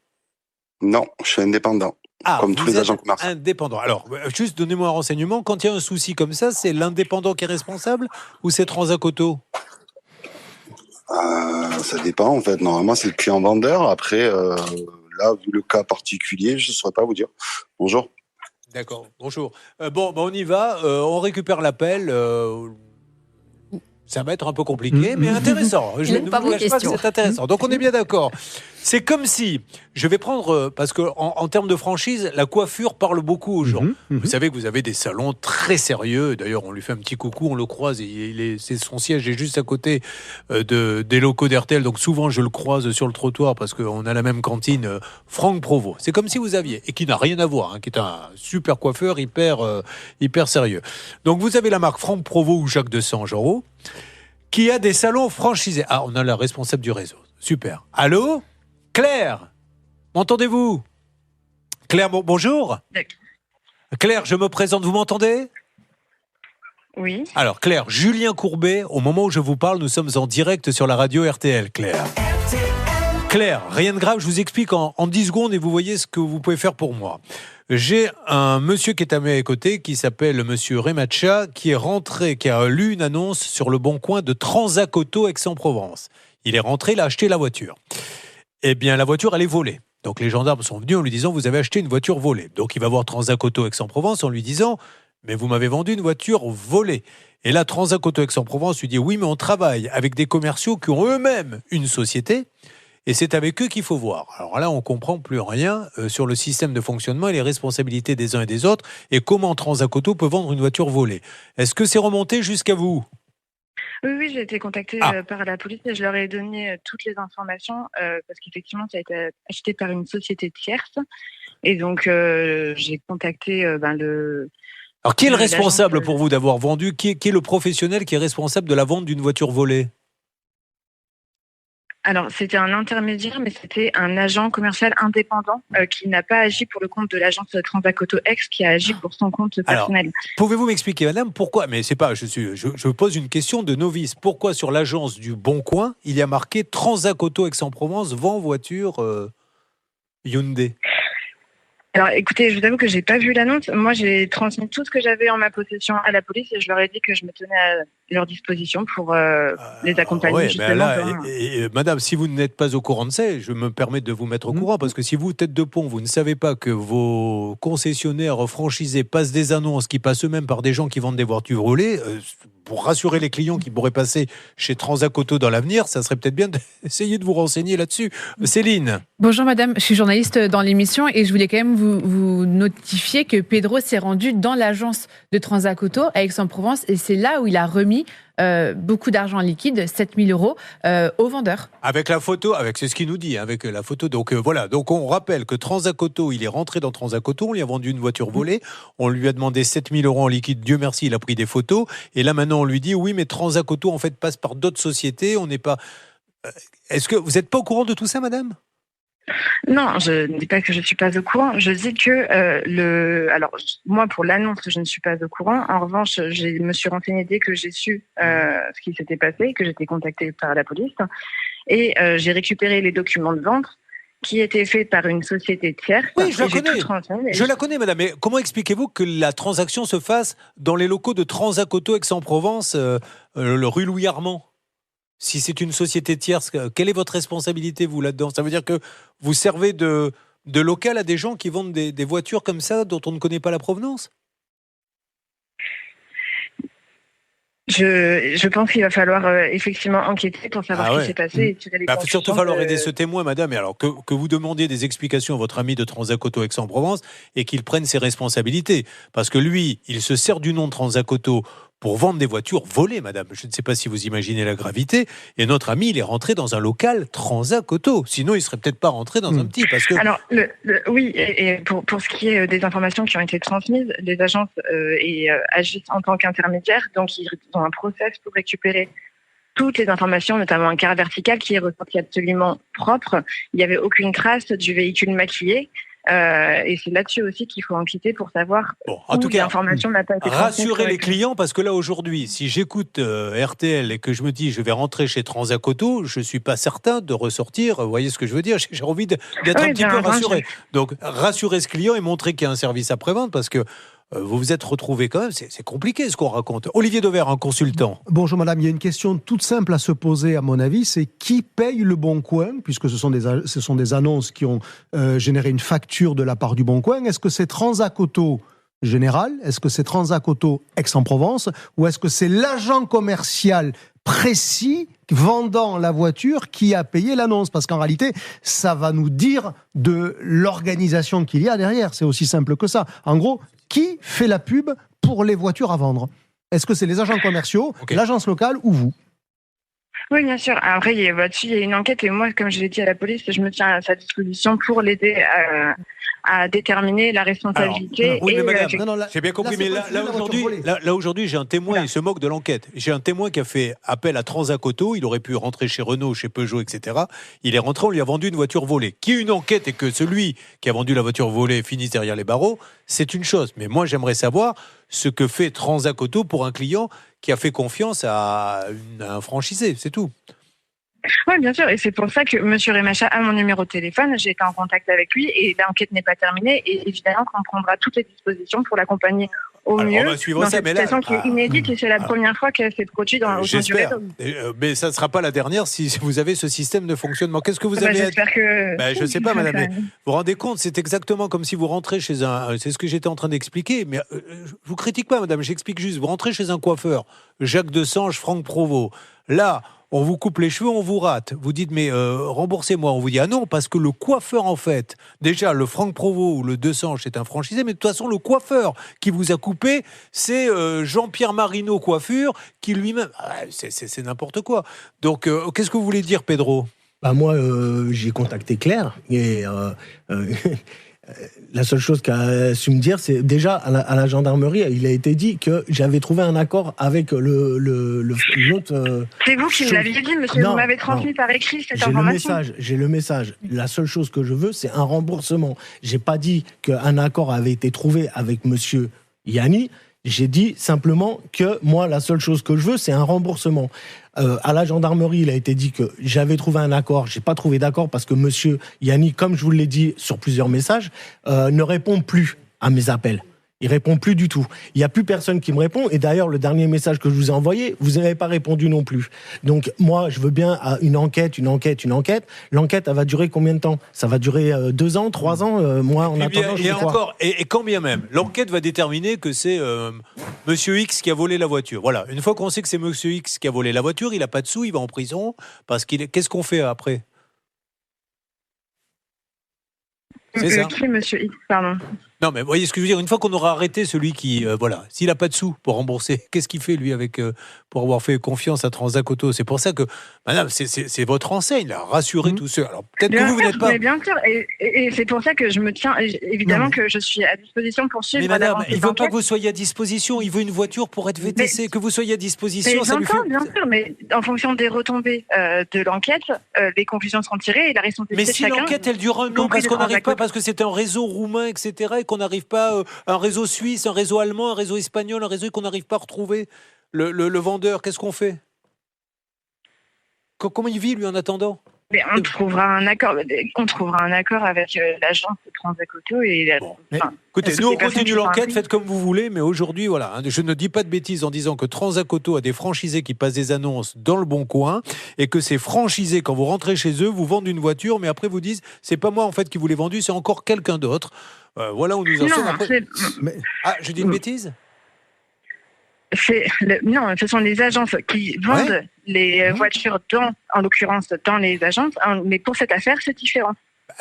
Non, je suis indépendant. Comme tous les agents commerciaux. Indépendant. Alors, juste donnez-moi un renseignement. Quand il y a un souci comme ça, c'est l'indépendant qui est responsable ou c'est Transac Auto? Ça dépend, en fait. Normalement, c'est le client vendeur. Après, là, vu le cas particulier, je ne saurais pas vous dire. Bonjour. D'accord, bonjour. On y va. On récupère l'appel. Ça va être un peu compliqué, mais intéressant. Je ne vous cache pas que c'est intéressant. Donc, on est bien d'accord. C'est comme si, je vais prendre, parce qu'en termes de franchise, la coiffure parle beaucoup aux gens. Vous savez que vous avez des salons très sérieux. D'ailleurs, on lui fait un petit coucou, on le croise. Son siège est juste à côté des locaux d'RTL. Donc souvent, je le croise sur le trottoir parce qu'on a la même cantine. Franck Provost. C'est comme si vous aviez, et qui n'a rien à voir, qui est un super coiffeur, hyper sérieux. Donc vous avez la marque Franck Provost ou Jacques de Saint-Jean, qui a des salons franchisés. Ah, on a la responsable du réseau. Super. Allô ? Claire, m'entendez-vous ? Claire, bonjour. Claire, je me présente, vous m'entendez ? Oui. Alors Claire, Julien Courbet, au moment où je vous parle, nous sommes en direct sur la radio RTL, Claire. Claire, rien de grave, je vous explique en 10 secondes et vous voyez ce que vous pouvez faire pour moi. J'ai un monsieur qui est à mes côtés, qui s'appelle monsieur Remacha, qui a lu une annonce sur le Bon Coin de Transac Auto Aix-en-Provence. Il est rentré, il a acheté la voiture. Eh bien, la voiture, elle est volée. Donc, les gendarmes sont venus en lui disant « Vous avez acheté une voiture volée ». Donc, il va voir Transac Auto Aix-en-Provence en lui disant « Mais vous m'avez vendu une voiture volée ». Et là, Transac Auto Aix-en-Provence lui dit « Oui, mais on travaille avec des commerciaux qui ont eux-mêmes une société et c'est avec eux qu'il faut voir ». Alors là, on ne comprend plus rien sur le système de fonctionnement et les responsabilités des uns et des autres et comment Transac Auto peut vendre une voiture volée. Est-ce que c'est remonté jusqu'à vous ? Oui, j'ai été contactée par la police et je leur ai donné toutes les informations parce qu'effectivement, ça a été acheté par une société tierce. Et donc, j'ai contacté le... Alors, qui est le responsable pour vous d'avoir vendu ? Qui est le professionnel qui est responsable de la vente d'une voiture volée ? Alors, c'était un intermédiaire, mais c'était un agent commercial indépendant qui n'a pas agi pour le compte de l'agence Transac Auto Aix, qui a agi pour son compte personnel. Alors, pouvez-vous m'expliquer, madame, pourquoi ? Mais c'est pas, je pose une question de novice. Pourquoi sur l'agence du Bon Coin, il y a marqué Transac Auto Aix-en-Provence vend voiture Hyundai ? Alors, écoutez, je vous avoue que j'ai pas vu l'annonce. Moi, j'ai transmis tout ce que j'avais en ma possession à la police et je leur ai dit que je me tenais à leur disposition pour les accompagner. Madame, si vous n'êtes pas au courant de ça, je me permets de vous mettre au courant parce que si vous, tête de pont, vous ne savez pas que vos concessionnaires franchisés passent des annonces qui passent eux-mêmes par des gens qui vendent des voitures volées, pour rassurer les clients qui pourraient passer chez Transac Auto dans l'avenir, ça serait peut-être bien d'essayer de vous renseigner là-dessus. Céline. Bonjour madame, je suis journaliste dans l'émission et je voulais quand même vous notifier que Pedro s'est rendu dans l'agence de Transac Auto à Aix-en-Provence et c'est là où il a remis beaucoup d'argent liquide, 7 000 € aux vendeurs. Avec la photo, c'est ce qu'il nous dit, avec la photo. Donc voilà, donc on rappelle que Transac Auto, il est rentré dans Transac Auto, on lui a vendu une voiture volée, on lui a demandé 7 000 € en liquide, Dieu merci, il a pris des photos, et là maintenant on lui dit, oui mais Transac Auto en fait passe par d'autres sociétés, on n'est pas... Est-ce que vous n'êtes pas au courant de tout ça, madame ? Non, je ne dis pas que je ne suis pas au courant. Je dis que alors moi pour l'annonce, je ne suis pas au courant. En revanche, je me suis renseignée dès que j'ai su ce qui s'était passé, que j'étais contactée par la police, et j'ai récupéré les documents de vente qui étaient faits par une société tierce. Oui, je la connais. Je la connais, madame. Mais comment expliquez-vous que la transaction se fasse dans les locaux de Transac Auto Aix-en-Provence, le rue Louis Armand ? Si c'est une société tierce, quelle est votre responsabilité, vous, là-dedans ? Ça veut dire que vous servez de local à des gens qui vendent des voitures comme ça, dont on ne connaît pas la provenance ? Je pense qu'il va falloir effectivement enquêter pour savoir ce qui s'est passé. Il va surtout falloir aider ce témoin, madame. Et alors que vous demandiez des explications à votre ami de Transac Auto Aix-en-Provence et qu'il prenne ses responsabilités. Parce que lui, il se sert du nom de Transac Auto pour vendre des voitures volées, madame. Je ne sais pas si vous imaginez la gravité. Et notre ami, il est rentré dans un local Transac Auto. Sinon, il ne serait peut-être pas rentré dans un petit. Parce que... Alors, oui, et pour ce qui est des informations qui ont été transmises, les agences agissent en tant qu'intermédiaires. Donc, ils ont un process pour récupérer toutes les informations, notamment un quart vertical qui est ressorti absolument propre. Il n'y avait aucune trace du véhicule maquillé. Et c'est là-dessus aussi qu'il faut enquêter pour savoir en tout cas, l'information n'a pas été rassurer les clients, parce que là aujourd'hui, si j'écoute RTL et que je me dis je vais rentrer chez Transac Auto, je ne suis pas certain de ressortir, vous voyez ce que je veux dire, j'ai envie d'être un petit peu rassuré. Donc rassurer ce client et montrer qu'il y a un service après-vente, parce que vous vous êtes retrouvé quand même, c'est compliqué ce qu'on raconte. Olivier Dauvert, un consultant. Bonjour madame, il y a une question toute simple à se poser à mon avis, c'est qui paye le Bon Coin, puisque ce sont des annonces qui ont généré une facture de la part du Bon Coin. Est-ce que c'est Transac Auto général? Est-ce que c'est Transac Auto Aix-en-Provence? Ou est-ce que c'est l'agent commercial précis vendant la voiture qui a payé l'annonce? Parce qu'en réalité, ça va nous dire de l'organisation qu'il y a derrière. C'est aussi simple que ça. En gros, qui fait la pub pour les voitures à vendre? Est-ce que c'est les agents commerciaux, l'agence locale ou vous? Oui, bien sûr. Après, là-dessus, il y a une enquête et moi, comme je l'ai dit à la police, je me tiens à sa disposition pour l'aider à déterminer la responsabilité. Alors, oui, mais madame, j'ai bien compris, mais là aujourd'hui, j'ai un témoin, il se moque de l'enquête. J'ai un témoin qui a fait appel à Transac Auto, il aurait pu rentrer chez Renault, chez Peugeot, etc. Il est rentré, on lui a vendu une voiture volée. Qu'il y ait une enquête et que celui qui a vendu la voiture volée finisse derrière les barreaux, c'est une chose. Mais moi, j'aimerais savoir ce que fait Transac Auto pour un client qui a fait confiance à un franchisé, c'est tout. Oui, bien sûr. Et c'est pour ça que M. Remacha a mon numéro de téléphone. J'ai été en contact avec lui et l'enquête n'est pas terminée. Et évidemment qu'on prendra toutes les dispositions pour l'accompagner au mieux dans cette situation qui est inédite et c'est la première fois qu'elle s'est produite dans du réseau. Mais ça ne sera pas la dernière si vous avez ce système de fonctionnement. Qu'est-ce que vous avez J'espère que... je ne sais pas, madame. Mais vous vous rendez compte, c'est exactement comme si vous rentrez chez un... C'est ce que j'étais en train d'expliquer. Mais je vous critique pas, madame. J'explique juste. Vous rentrez chez un coiffeur, Jacques Desange, Franck Provost. Là... on vous coupe les cheveux, on vous rate. Vous dites, mais remboursez-moi. On vous dit, ah non, parce que le coiffeur, en fait, déjà, le Franck Provost ou le Desange, c'est un franchisé, mais de toute façon, le coiffeur qui vous a coupé, c'est Jean-Pierre Marino Coiffure, qui lui-même... c'est n'importe quoi. Donc, qu'est-ce que vous voulez dire, Pedro? Moi, j'ai contacté Claire, et... la seule chose qu'a su me dire, c'est déjà à la gendarmerie, il a été dit que j'avais trouvé un accord avec l'autre. C'est vous qui me l'aviez dit, monsieur. Vous m'avez transmis par écrit cette information. J'ai le message. La seule chose que je veux, c'est un remboursement. J'ai pas dit qu'un accord avait été trouvé avec monsieur Yanni. J'ai dit simplement que moi, la seule chose que je veux, c'est un remboursement. À la gendarmerie, il a été dit que j'avais trouvé un accord. J'ai pas trouvé d'accord parce que monsieur Yanni, comme je vous l'ai dit sur plusieurs messages, ne répond plus à mes appels. Il répond plus du tout. Il n'y a plus personne qui me répond. Et d'ailleurs, le dernier message que je vous ai envoyé, vous n'avez pas répondu non plus. Donc, moi, je veux bien une enquête. L'enquête, elle va durer combien de temps? Ça va durer 2 ans, 3 ans? Moi, en attendant, je et quand bien même, l'enquête va déterminer que c'est Monsieur X qui a volé la voiture. Voilà. Une fois qu'on sait que c'est Monsieur X qui a volé la voiture, il n'a pas de sous, il va en prison. Qu'est-ce qu'on fait après? C'est ça. Qui est Monsieur X, pardon? Non, mais vous voyez ce que je veux dire. Une fois qu'on aura arrêté celui qui, s'il n'a pas de sous pour rembourser, qu'est-ce qu'il fait lui avec pour avoir fait confiance à Transac Auto? C'est pour ça que, madame, c'est votre enseigne, là, rassurez tous ceux. Alors peut-être que vous n'êtes pas. Mais bien sûr, et c'est pour ça que je me tiens. Évidemment que je suis à disposition pour suivre. Mais madame, il ne veut pas que vous soyez à disposition. Il veut une voiture pour être VTC, que vous soyez à disposition. Ça lui fait... Bien sûr, mais en fonction des retombées de l'enquête, les conclusions seront tirées et la responsabilité. Mais si l'enquête elle dure un an parce qu'on n'arrive pas, parce que c'est un réseau roumain, etc. qu'on n'arrive pas, un réseau suisse, un réseau allemand, un réseau espagnol, un réseau qu'on n'arrive pas à retrouver, le vendeur, qu'est-ce qu'on fait? Comment il vit, lui, en attendant? Mais on trouvera un accord avec l'agence de Transac Auto et écoutez, nous on continue l'enquête, faites comme vous voulez, mais aujourd'hui, voilà, je ne dis pas de bêtises en disant que Transac Auto a des franchisés qui passent des annonces dans le bon coin et que ces franchisés, quand vous rentrez chez eux, vous vendent une voiture, mais après vous disent, c'est pas moi en fait qui vous l'ai vendue, c'est encore quelqu'un d'autre. Voilà où nous en sommes. Après... je dis une bêtise? Non, ce sont les agences qui vendent les voitures, en l'occurrence dans les agences, mais pour cette affaire, c'est différent.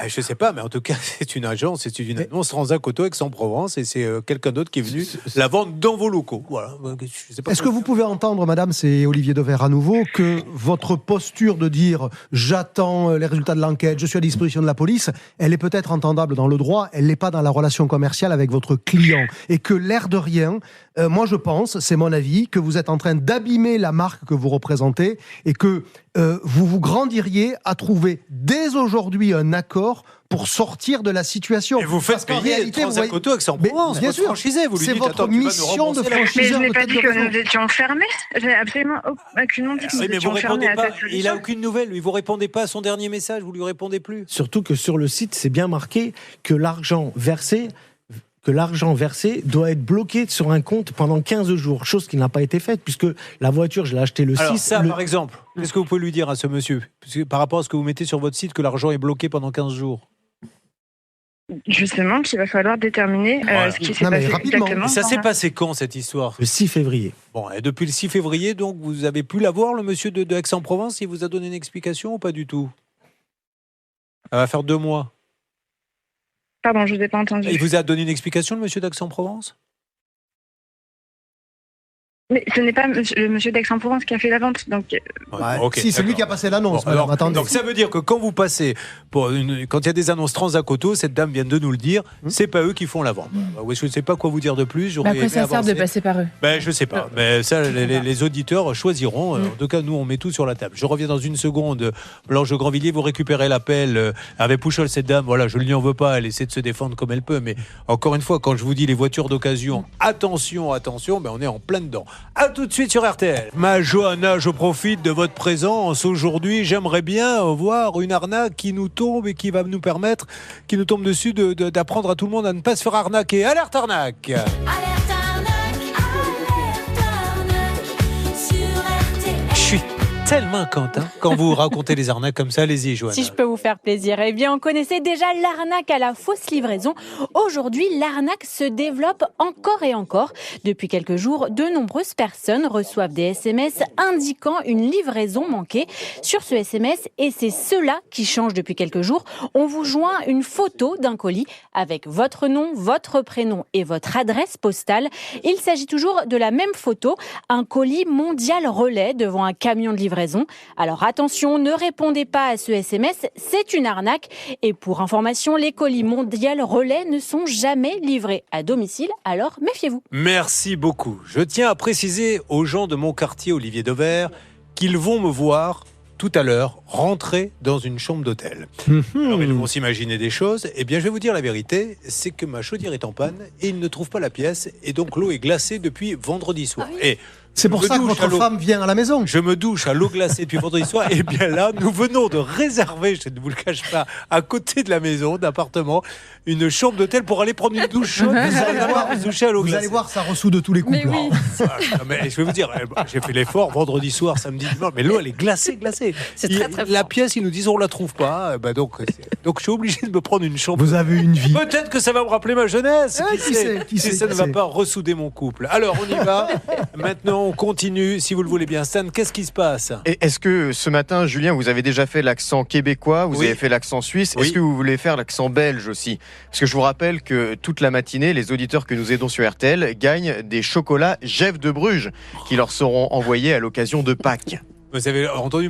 Je ne sais pas, mais en tout cas, c'est une agence, c'est une annonce Transac Auto Aix-en-Provence et c'est quelqu'un d'autre qui est venu la vendre dans vos locaux. Voilà. Est-ce que vous pouvez entendre, madame, c'est Olivier Dever à nouveau, que votre posture de dire j'attends les résultats de l'enquête, je suis à disposition de la police, elle est peut-être entendable dans le droit, elle n'est pas dans la relation commerciale avec votre client. Et que l'air de rien, moi je pense, c'est mon avis, que vous êtes en train d'abîmer la marque que vous représentez et que vous vous grandiriez à trouver dès aujourd'hui un accord pour sortir de la situation. Et vous faites payer Transac Auto Aix-en-Provence, bien sûr, franchisé. Vous lui c'est dites, votre mission de franchiseur. Mais je n'ai pas dit que nous étions fermés. J'ai absolument aucunement dit que nous étions fermés à cette solution. Il n'a aucune nouvelle. Lui, vous répondez pas à son dernier message. Vous lui répondez plus. Surtout que sur le site, c'est bien marqué que l'argent versé doit être bloqué sur un compte pendant 15 jours, chose qui n'a pas été faite, puisque la voiture, je l'ai achetée le 6... Alors ça, par exemple, qu'est-ce que vous pouvez lui dire à ce monsieur? Parce que par rapport à ce que vous mettez sur votre site, que l'argent est bloqué pendant 15 jours? Justement, qu'il va falloir déterminer ce qui s'est passé exactement. Et ça s'est passé quand, cette histoire? Le 6 février. Bon, et depuis le 6 février, donc, vous avez pu l'avoir, le monsieur de Aix-en-Provence? Il vous a donné une explication ou pas du tout? Ça va faire 2 mois. Pardon, je ne vous ai pas entendu. Il vous a donné une explication, le monsieur d'Aix-en-Provence? Mais ce n'est pas le monsieur d'Aix-en-Provence qui a fait la vente. Donc, okay, si, c'est lui qui a passé l'annonce. Bon, alors, donc ça veut dire que quand vous passez, quand il y a des annonces Transacoto, cette dame vient de nous le dire, c'est pas eux qui font la vente. Je ne sais pas quoi vous dire de plus. À quoi ça sert de passer par eux? Je ne sais pas. Mais ça, les auditeurs choisiront. En tout cas, nous, on met tout sur la table. Je reviens dans une seconde. Blanche de Grandvilliers, vous récupérez l'appel avec Pouchol, cette dame. Voilà, je ne lui en veux pas. Elle essaie de se défendre comme elle peut. Mais encore une fois, quand je vous dis les voitures d'occasion, attention, on est en plein dedans. A tout de suite sur RTL. Ma Johanna, je profite de votre présence aujourd'hui. J'aimerais bien voir une arnaque qui nous tombe et qui va nous permettre, qui nous tombe dessus, d'apprendre à tout le monde à ne pas se faire arnaquer. Alerte arnaque! Je suis tellement content quand vous racontez les arnaques comme ça. Allez-y, Johanna. Si je peux vous faire plaisir. Eh bien, on connaissait déjà l'arnaque à la fausse livraison. Aujourd'hui, l'arnaque se développe encore et encore. Depuis quelques jours, de nombreuses personnes reçoivent des SMS indiquant une livraison manquée. Sur ce SMS, et c'est cela qui change depuis quelques jours, on vous joint une photo d'un colis avec votre nom, votre prénom et votre adresse postale. Il s'agit toujours de la même photo, un colis mondial relais devant un camion de livraison. Alors attention, ne répondez pas à ce SMS, c'est une arnaque. Et pour information, les colis mondial relais ne sont jamais livrés à domicile, alors méfiez-vous. Merci beaucoup. Je tiens à préciser aux gens de mon quartier, Olivier Dauvert, qu'ils vont me voir tout à l'heure rentrer dans une chambre d'hôtel. Alors ils vont s'imaginer des choses. Eh bien, je vais vous dire la vérité, c'est que ma chaudière est en panne et ils ne trouvent pas la pièce et donc l'eau est glacée depuis vendredi soir. Et c'est pour ça que votre femme vient à la maison. Je me douche à l'eau glacée depuis vendredi soir. Et bien là, nous venons de réserver, je ne vous le cache pas, à côté de la maison, d'appartement, une chambre d'hôtel pour aller prendre une douche chaude. Vous allez voir, ça ressout de tous les couples. Mais oui. Mais je vais vous dire, j'ai fait l'effort vendredi soir, samedi, dimanche, mais l'eau elle est glacée. C'est très, très fort. La pièce, ils nous disent on la trouve pas. Donc je suis obligé de me prendre une chambre. Vous avez une vie. Peut-être que ça va me rappeler ma jeunesse. Qui sait, ça ne va pas ressouder mon couple. Alors on y va. Maintenant on continue, si vous le voulez bien. Stan, qu'est-ce qui se passe? Et est-ce que ce matin, Julien, vous avez déjà fait l'accent québécois, vous avez fait l'accent suisse, est-ce que vous voulez faire l'accent belge aussi? Parce que je vous rappelle que toute la matinée, les auditeurs que nous aidons sur RTL gagnent des chocolats Jeff de Bruges qui leur seront envoyés à l'occasion de Pâques. Vous avez entendu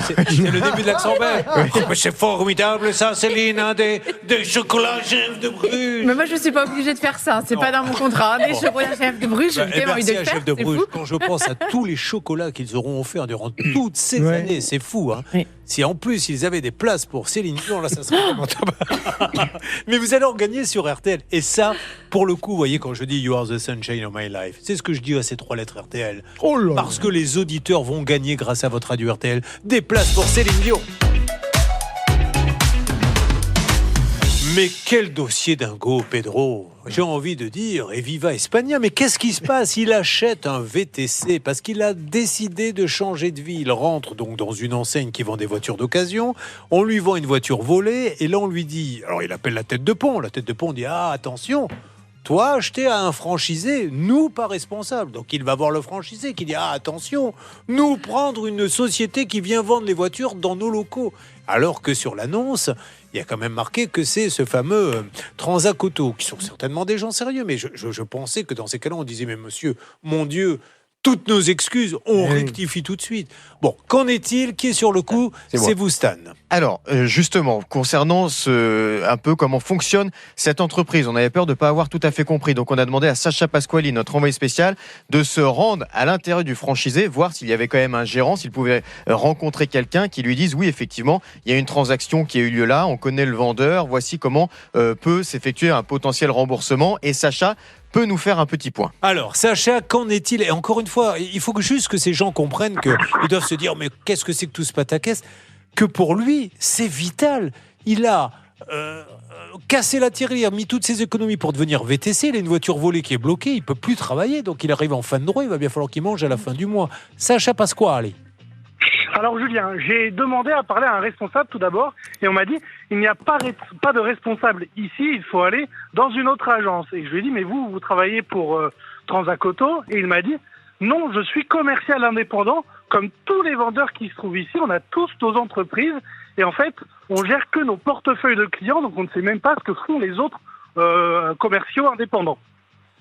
c'est le début de l'accent belge. Mais c'est formidable ça, Céline, hein, des chocolats Jeff de Bruges. Mais moi, je suis pas obligée de faire ça. C'est pas dans mon contrat. Des chocolats Jeff de Bruges, j'ai vraiment envie de le faire. Jeff de Bruges. Quand je pense à tous les chocolats qu'ils auront offerts durant toutes ces années, c'est fou. Hein. Oui. Si en plus ils avaient des places pour Céline Dion, là ça serait vraiment top. Mais vous allez en gagner sur RTL. Et ça, pour le coup, vous voyez, quand je dis You are the sunshine of my life, c'est ce que je dis à ces 3 lettres RTL. Parce que les auditeurs vont gagner grâce à votre radio RTL des places pour Céline Dion. Mais quel dossier dingo, Pedro. J'ai envie de dire, et viva España, mais qu'est-ce qui se passe? Il achète un VTC parce qu'il a décidé de changer de vie. Il rentre donc dans une enseigne qui vend des voitures d'occasion. On lui vend une voiture volée et là on lui dit, alors il appelle la tête de pont. La tête de pont dit, ah attention, toi acheter à un franchisé, nous pas responsables. Donc il va voir le franchisé qui dit, ah attention, nous prendre une société qui vient vendre les voitures dans nos locaux. Alors que sur l'annonce, il y a quand même marqué que c'est ce fameux Transacoto, qui sont certainement des gens sérieux. Mais je pensais que dans ces cas-là, on disait, mais monsieur, mon Dieu, toutes nos excuses, on rectifie tout de suite. Bon, qu'en est-il? Qui est sur le coup? C'est vous, Stan. Alors, justement, concernant un peu comment fonctionne cette entreprise, on avait peur de ne pas avoir tout à fait compris. Donc, on a demandé à Sacha Pasquali, notre envoyé spécial, de se rendre à l'intérieur du franchisé, voir s'il y avait quand même un gérant, s'il pouvait rencontrer quelqu'un qui lui dise, oui, effectivement, il y a une transaction qui a eu lieu là, on connaît le vendeur, voici comment peut s'effectuer un potentiel remboursement. Et Sacha peut nous faire un petit point. Alors, Sacha, qu'en est-il? Et encore une fois, il faut juste que ces gens comprennent qu'ils doivent se dire, mais qu'est-ce que c'est que tout ce pataquès? Que pour lui, c'est vital. Il a cassé la tirelire, mis toutes ses économies pour devenir VTC. Il a une voiture volée qui est bloquée, il ne peut plus travailler, donc il arrive en fin de droit, il va bien falloir qu'il mange à la fin du mois. Sacha Pasquali. Alors Julien, j'ai demandé à parler à un responsable tout d'abord et on m'a dit il n'y a pas de responsable ici, il faut aller dans une autre agence. Et je lui ai dit mais vous travaillez pour Transac Auto et il m'a dit non, je suis commercial indépendant comme tous les vendeurs qui se trouvent ici, on a tous nos entreprises et en fait on gère que nos portefeuilles de clients donc on ne sait même pas ce que font les autres commerciaux indépendants.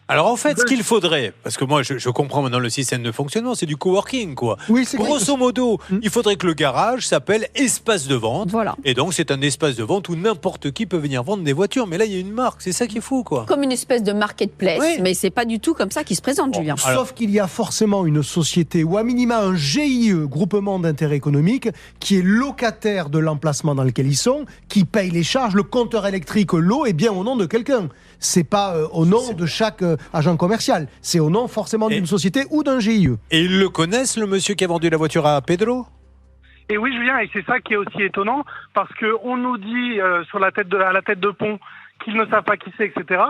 Alors en fait, ce qu'il faudrait, parce que moi je comprends maintenant le système de fonctionnement, c'est du coworking quoi. Oui, c'est grosso modo, il faudrait que le garage s'appelle espace de vente. Voilà. Et donc c'est un espace de vente où n'importe qui peut venir vendre des voitures. Mais là il y a une marque, c'est ça qui est fou quoi. Comme une espèce de marketplace, Oui. mais c'est pas du tout comme ça qu'il se présente, Julien. Sauf qu'il y a forcément une société, ou à minima un GIE, groupement d'intérêt économique, qui est locataire de l'emplacement dans lequel ils sont, qui paye les charges, le compteur électrique, l'eau est bien au nom de quelqu'un. C'est pas au nom de chaque agent commercial, c'est au nom forcément d'une société ou d'un GIE. Et ils le connaissent, le monsieur qui a vendu la voiture à Pedro ? Et oui Julien, et c'est ça qui est aussi étonnant, parce qu'on nous dit à la tête de pont qu'ils ne savent pas qui c'est, etc.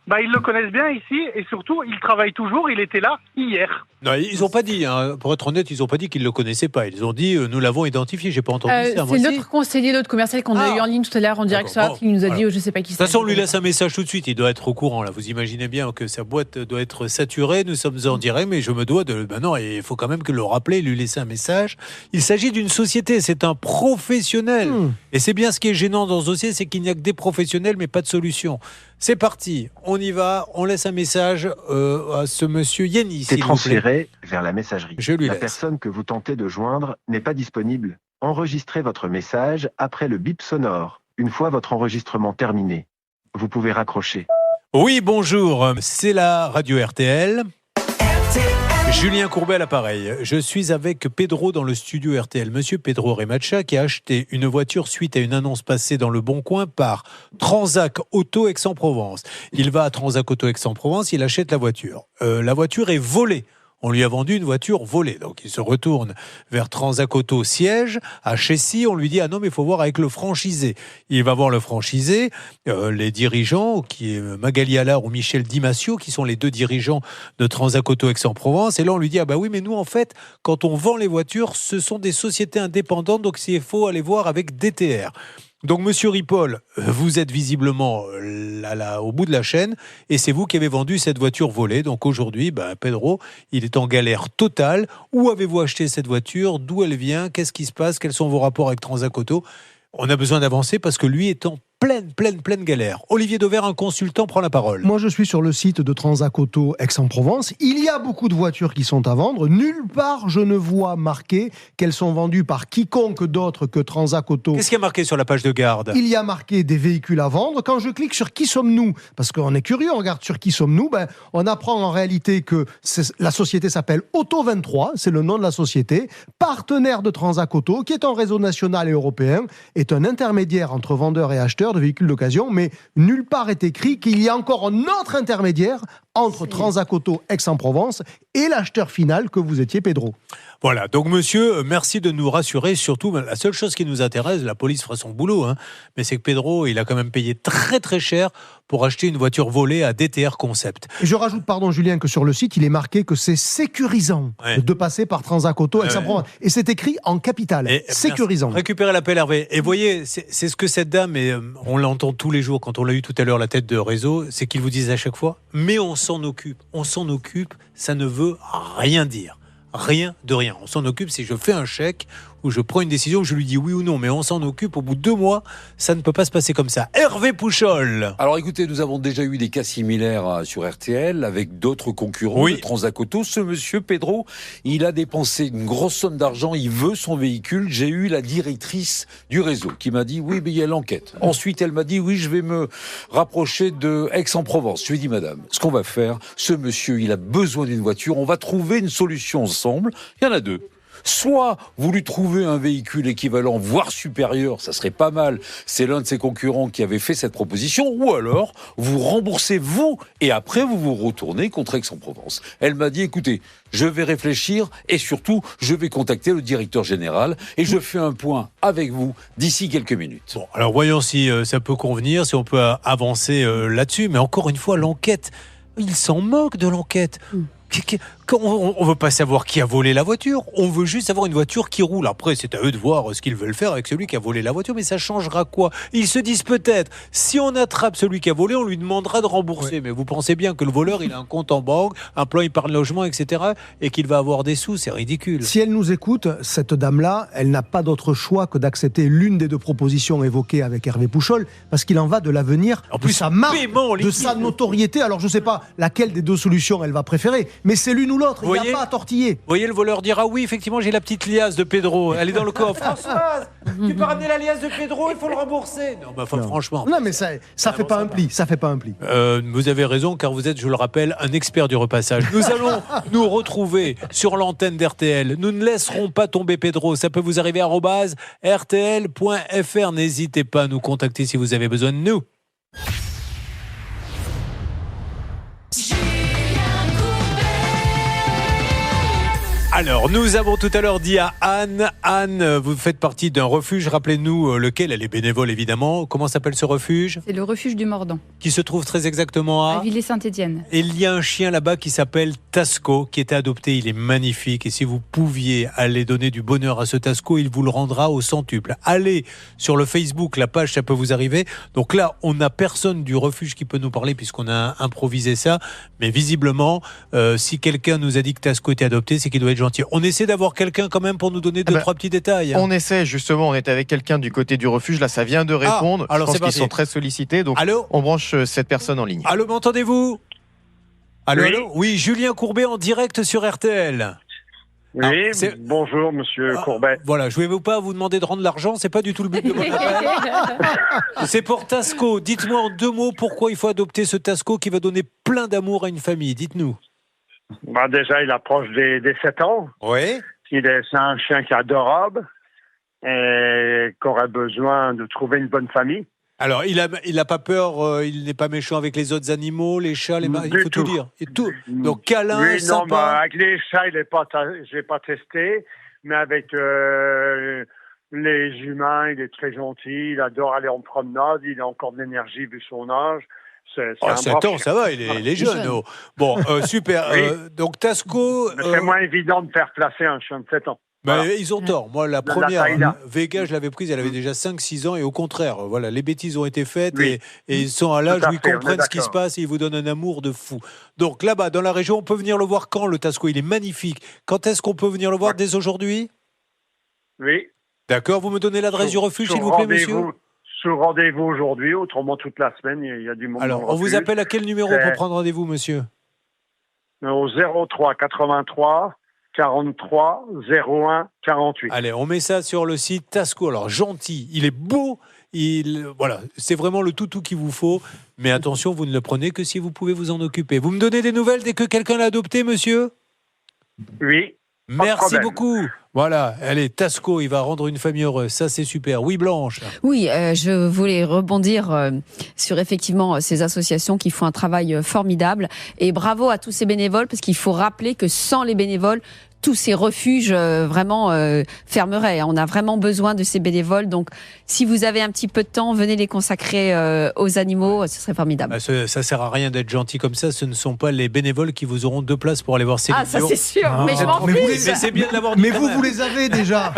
Bah, ils le connaissent bien ici, et surtout, ils travaillent toujours, il était là hier. Non, ils n'ont pas dit, hein, pour être honnête, ils n'ont pas dit qu'ils ne le connaissaient pas. Ils ont dit, nous l'avons identifié, j'ai pas entendu ça. C'est l'autre conseiller, l'autre commercial qu'on a eu en ligne tout à l'heure en direct sur D'accord. il nous a dit, Voilà. je ne sais pas qui c'est. De toute façon, on lui laisse un message tout de suite, il doit être au courant. Là. Vous imaginez bien que sa boîte doit être saturée, nous sommes en direct, mais je me dois de... Ben non, il faut quand même que le rappeler, lui laisser un message. Il s'agit d'une société, c'est un professionnel. Et c'est bien ce qui est gênant dans ce dossier, c'est qu'il n'y a que des professionnels, mais pas de solution. C'est parti, on y va, on laisse un message à ce monsieur Yannis. C'est transféré vers la messagerie. Je lui la laisse. personne que vous tentez de joindre n'est pas disponible. Enregistrez votre message après le bip sonore. Une fois votre enregistrement terminé, vous pouvez raccrocher. Oui, bonjour, c'est la radio RTL. Julien Courbet à l'appareil. Je suis avec Pedro dans le studio RTL. Monsieur Pedro Remacha qui a acheté une voiture suite à une annonce passée dans le Bon Coin par Transac Auto Aix-en-Provence. Il va à Transac Auto Aix-en-Provence, il achète la voiture. La voiture est volée. On lui a vendu une voiture volée. Donc il se retourne vers Transac Auto siège à Chessy. On lui dit ah non mais il faut voir avec le franchisé. Il va voir le franchisé, les dirigeants qui est Magali Allard ou Michel Dimasio qui sont les deux dirigeants de Transac Auto Aix-en-Provence. Et là on lui dit ah bah oui mais nous en fait quand on vend les voitures ce sont des sociétés indépendantes donc il faut aller voir avec DTR. Donc, Monsieur Ripoll, vous êtes visiblement au bout de la chaîne et c'est vous qui avez vendu cette voiture volée. Donc aujourd'hui, Pedro, il est en galère totale. Où avez-vous acheté cette voiture ? D'où elle vient ? Qu'est-ce qui se passe ? Quels sont vos rapports avec Transac Auto ? On a besoin d'avancer parce que lui est en pleine galère. Olivier Dauvert, un consultant, prend la parole. Moi, je suis sur le site de Transac Auto Aix-en-Provence. Il y a beaucoup de voitures qui sont à vendre. Nulle part, je ne vois marqué qu'elles sont vendues par quiconque d'autre que Transac Auto. Qu'est-ce qu'il y a marqué sur la page de garde ? Il y a marqué des véhicules à vendre. Quand je clique sur qui sommes-nous, parce qu'on est curieux, on regarde sur qui sommes-nous, on apprend en réalité que la société s'appelle Auto23, c'est le nom de la société, partenaire de Transac Auto, qui est un réseau national et européen, est un intermédiaire entre vendeurs et acheteurs de véhicules d'occasion, mais nulle part est écrit qu'il y a encore un autre intermédiaire entre Transac Auto Aix-en-Provence et l'acheteur final que vous étiez, Pedro. Voilà, donc monsieur, merci de nous rassurer. Surtout, la seule chose qui nous intéresse, la police fera son boulot, mais c'est que Pedro, il a quand même payé très cher pour acheter une voiture volée à DTR Concept. Et je rajoute, pardon Julien, que sur le site, il est marqué que c'est sécurisant de passer par Transac Auto Aix-en-Provence. Et c'est écrit en capitale, sécurisant. Merci. Récupérez l'appel Hervé. Et voyez, c'est ce que cette dame, et on l'entend tous les jours quand on l'a eu tout à l'heure, la tête de réseau, c'est qu'ils vous disent à chaque fois, mais on s'en occupe, ça ne veut rien dire. Rien de rien. On s'en occupe si je fais un chèque ou je prends une décision, je lui dis oui ou non, mais on s'en occupe au bout de 2 mois, ça ne peut pas se passer comme ça. Hervé Pouchol. Alors écoutez, nous avons déjà eu des cas similaires sur RTL avec d'autres concurrents de Transac Auto. Ce monsieur Pedro, il a dépensé une grosse somme d'argent, il veut son véhicule. J'ai eu la directrice du réseau qui m'a dit oui, mais il y a l'enquête. Ensuite, elle m'a dit oui, je vais me rapprocher de Aix-en-Provence. Je lui ai dit madame, ce qu'on va faire, ce monsieur, il a besoin d'une voiture, on va trouver une solution ensemble. Il y en a 2. Soit vous lui trouvez un véhicule équivalent, voire supérieur, ça serait pas mal, c'est l'un de ses concurrents qui avait fait cette proposition, ou alors vous remboursez vous, et après vous vous retournez contre Aix-en-Provence. Elle m'a dit, écoutez, je vais réfléchir, et surtout, je vais contacter le directeur général, et je fais un point avec vous d'ici quelques minutes. Bon, alors voyons si ça peut convenir, si on peut avancer là-dessus, mais encore une fois, l'enquête, il s'en moque de l'enquête. On veut pas savoir qui a volé la voiture, on veut juste avoir une voiture qui roule. Après, c'est à eux de voir ce qu'ils veulent faire avec celui qui a volé la voiture, mais ça changera quoi? Ils se disent peut-être, si on attrape celui qui a volé, on lui demandera de rembourser. Mais vous pensez bien que le voleur, il a un compte en banque, un plan épargne logement, etc., et qu'il va avoir des sous, c'est ridicule. Si elle nous écoute, cette dame-là, elle n'a pas d'autre choix que d'accepter l'une des deux propositions évoquées avec Hervé Pouchol, parce qu'il en va de l'avenir, de sa marque, de sa notoriété. Alors je ne sais pas laquelle des deux solutions elle va préférer, mais c'est l'une ou l'autre, il n'y a pas à tortiller. Vous voyez, le voleur dira oui, effectivement, j'ai la petite liasse de Pedro, elle est dans le coffre. Françoise, tu peux ramener la liasse de Pedro, il faut le rembourser. Non, bah, franchement. Non, mais ça fait pas un pli, ça fait pas un pli. Vous avez raison, car vous êtes, je le rappelle, un expert du repassage. Nous allons nous retrouver sur l'antenne d'RTL. Nous ne laisserons pas tomber Pedro. Ça peut vous arriver à @rtl.fr. N'hésitez pas à nous contacter si vous avez besoin de nous. Alors, nous avons tout à l'heure dit à Anne, vous faites partie d'un refuge, rappelez-nous lequel, elle est bénévole évidemment. Comment s'appelle ce refuge? C'est le refuge du Mordant. Qui se trouve très exactement à Villers-Saint-Étienne. Et il y a un chien là-bas qui s'appelle Tasco, qui était adopté, il est magnifique. Et si vous pouviez aller donner du bonheur à ce Tasco, il vous le rendra au centuple. Allez sur le Facebook, la page, ça peut vous arriver. Donc là, on n'a personne du refuge qui peut nous parler puisqu'on a improvisé ça. Mais visiblement, si quelqu'un nous a dit que Tasco était adopté, c'est qu'il doit être gentil. On essaie d'avoir quelqu'un quand même pour nous donner trois petits détails. On essaie justement, on est avec quelqu'un du côté du refuge, là ça vient de répondre. Alors je pense qu'ils sont très sollicités, donc on branche cette personne en ligne. Allô, m'entendez-vous? Allô? Oui, Julien Courbet en direct sur RTL. Oui, bonjour Monsieur Courbet. Voilà, je ne vais pas vous demander de rendre l'argent, c'est pas du tout le but de mon appel. C'est pour Tasco. Dites-moi en 2 mots pourquoi il faut adopter ce Tasco qui va donner plein d'amour à une famille. Dites-nous. Déjà, il approche des 7 ans. Oui. C'est un chien qui est adorable et qui aurait besoin de trouver une bonne famille. Alors, il a pas peur, il n'est pas méchant avec les autres animaux, les chats, il faut tout dire. Et tout. Donc, câlin, oui, sympa. Non, avec les chats, je n'ai pas testé, mais avec les humains, il est très gentil, il adore aller en promenade, il a encore de l'énergie vu son âge. 7 ans, ça va, il est jeune. Oh. Bon, super. Oui. Donc, Tasco... C'est moins évident de faire placer un chien de 7 ans. Voilà. Ils ont tort. Moi, la première, Vega, je l'avais prise, elle avait déjà 5-6 ans, et au contraire, voilà, les bêtises ont été faites, et ils sont à l'âge où ils comprennent ce qui se passe, et ils vous donnent un amour de fou. Donc, là-bas, dans la région, on peut venir le voir quand, le Tasco? Il est magnifique. Quand est-ce qu'on peut venir le voir? Dès aujourd'hui? Oui. D'accord, vous me donnez l'adresse du refuge, s'il vous plaît, monsieur? Sur rendez-vous aujourd'hui, autrement toute la semaine, il y a du monde. Alors, on vous appelle à quel numéro pour prendre rendez-vous, monsieur? Au 03 83 43 01 48. Allez, on met ça sur le site Tasco. Alors, gentil, il est beau, voilà, c'est vraiment le toutou qu'il vous faut. Mais attention, vous ne le prenez que si vous pouvez vous en occuper. Vous me donnez des nouvelles dès que quelqu'un l'a adopté, monsieur? Oui. Merci beaucoup. Voilà, allez, Tasco, il va rendre une famille heureuse. Ça, c'est super. Oui, Blanche. Oui, je voulais rebondir sur effectivement ces associations qui font un travail formidable. Et bravo à tous ces bénévoles, parce qu'il faut rappeler que sans les bénévoles, tous ces refuges vraiment fermeraient. On a vraiment besoin de ces bénévoles. Donc, si vous avez un petit peu de temps, venez les consacrer aux animaux. Ce serait formidable. Ça sert à rien d'être gentil comme ça. Ce ne sont pas les bénévoles qui vous auront 2 places pour aller voir Céline Dion. Ah, ça c'est sûr. Mais je m'en fiche. Mais c'est bien de l'avoir dit. Mais vous les avez déjà.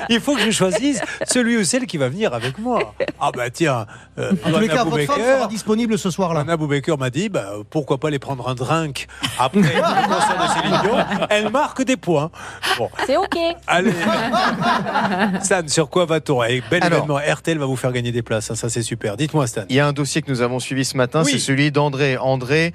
Il faut que je choisisse celui ou celle qui va venir avec moi. Ah bah tiens. En tous les cas, votre femme sera disponible ce soir-là. Anna Boubaker m'a dit, pourquoi pas aller prendre un drink après le concert de Céline Dion. Elle marque des points. Bon. C'est OK. Allez. Stan, sur quoi va-t-on? Bel événement. RTL va vous faire gagner des places. Ça, c'est super. Dites-moi, Stan. Il y a un dossier que nous avons suivi ce matin. C'est celui d'André. André,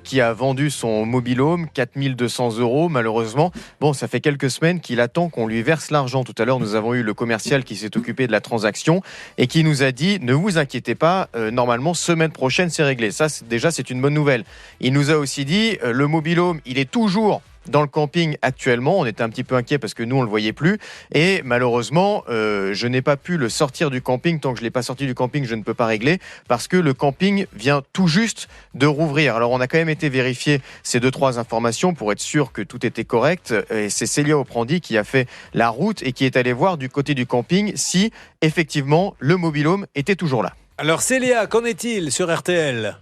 qui a vendu son mobil-home, 4 200 €, malheureusement. Bon, ça fait quelques semaines qu'il attend qu'on lui verse l'argent. Tout à l'heure, nous avons eu le commercial qui s'est occupé de la transaction et qui nous a dit, ne vous inquiétez pas, normalement, semaine prochaine, c'est réglé. Ça, déjà, c'est une bonne nouvelle. Il nous a aussi dit, le mobil-home, il est toujours dans le camping actuellement. On était un petit peu inquiets parce que nous, on le voyait plus. Et malheureusement, je n'ai pas pu le sortir du camping. Tant que je ne l'ai pas sorti du camping, je ne peux pas régler parce que le camping vient tout juste de rouvrir. Alors, on a quand même été vérifier ces 2-3 informations pour être sûr que tout était correct. Et c'est Célia Oprandi qui a fait la route et qui est allée voir du côté du camping si, effectivement, le mobil-home était toujours là. Alors, Célia, qu'en est-il sur RTL ?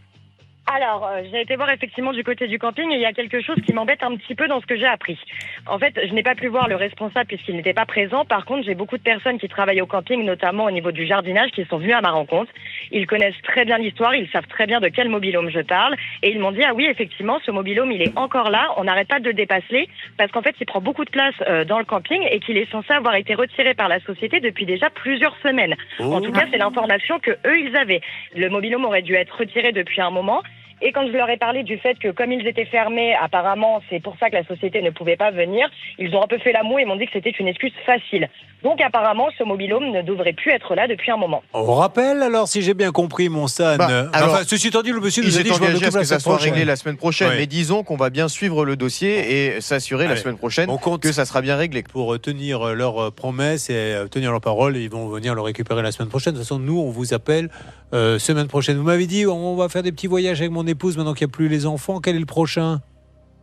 Alors, j'ai été voir effectivement du côté du camping et il y a quelque chose qui m'embête un petit peu dans ce que j'ai appris. En fait, je n'ai pas pu voir le responsable puisqu'il n'était pas présent. Par contre, j'ai beaucoup de personnes qui travaillent au camping, notamment au niveau du jardinage, qui sont venues à ma rencontre. Ils connaissent très bien l'histoire, ils savent très bien de quel mobil-home je parle. Et ils m'ont dit, ah oui, effectivement, ce mobil-home, il est encore là, on n'arrête pas de le dépasser parce qu'en fait, il prend beaucoup de place dans le camping et qu'il est censé avoir été retiré par la société depuis déjà plusieurs semaines. En tout cas, c'est l'information que eux, ils avaient. Le mobil-home aurait dû être retiré depuis un moment. Et quand je leur ai parlé du fait que comme ils étaient fermés, apparemment c'est pour ça que la société ne pouvait pas venir, ils ont un peu fait la moue et m'ont dit que c'était une excuse facile. Donc apparemment ce mobil-home ne devrait plus être là depuis un moment. On rappelle alors, si j'ai bien compris, mon Stan. alors, ceci étant dit, le monsieur nous a il dit s'est engagé à ce que ça soit prochaine. réglé la semaine prochaine. Ouais. Mais disons qu'on va bien suivre le dossier et s'assurer la semaine prochaine que ça sera bien réglé. Pour tenir leurs promesses et tenir leurs paroles, ils vont venir le récupérer la semaine prochaine. De toute façon, nous, on vous appelle semaine prochaine. Vous m'avez dit, on va faire des petits voyages avec mon épouse maintenant qu'il n'y a plus les enfants. Quel est le prochain ?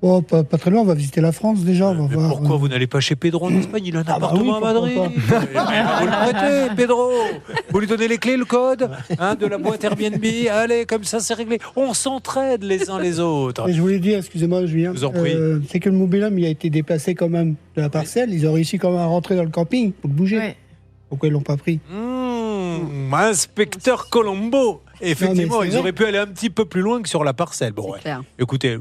Oh, pas très loin, on va visiter la France déjà. On va voir, pourquoi vous n'allez pas chez Pedro en Espagne ? Il a un appartement à Madrid. pourquoi Vous le prêtez, Pedro. Vous lui donnez les clés, le code de la boîte Airbnb. Allez, comme ça, c'est réglé. On s'entraide les uns les autres. Et je voulais dire, excusez-moi, Julien, Je vous en prie. c'est que le mobil-home, il a été déplacé quand même de la parcelle. Ils ont réussi quand même à rentrer dans le camping pour bouger. Ouais. Pourquoi ils l'ont pas pris Inspecteur Colombo. Effectivement, Non, mais c'est ils vrai. auraient pu aller un petit peu plus loin que sur la parcelle. Bon, ouais. clair. Écoutez,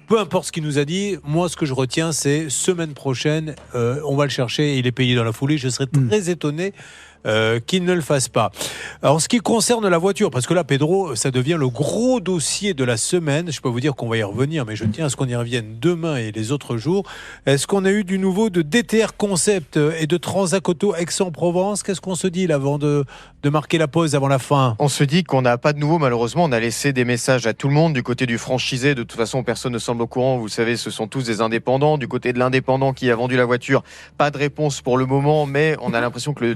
peu importe ce qu'il nous a dit, moi, ce que je retiens, c'est semaine prochaine, on va le chercher et il est payé dans la foulée. Je serais très étonné qu'il ne le fasse pas. Alors, en ce qui concerne la voiture, parce que là, Pedro, ça devient le gros dossier de la semaine. Je peux vous dire qu'on va y revenir, mais je tiens à ce qu'on y revienne demain et les autres jours. Est-ce qu'on a eu du nouveau de DTR Concept et de Transac Auto Aix-en-Provence ? Qu'est-ce qu'on se dit là avant de marquer la pause avant la fin ? On se dit qu'on n'a pas de nouveau, malheureusement. On a laissé des messages à tout le monde. Du côté du franchisé, de toute façon, personne ne semble au courant. Vous savez, ce sont tous des indépendants. Du côté de l'indépendant qui a vendu la voiture, pas de réponse pour le moment, mais on a l'impression que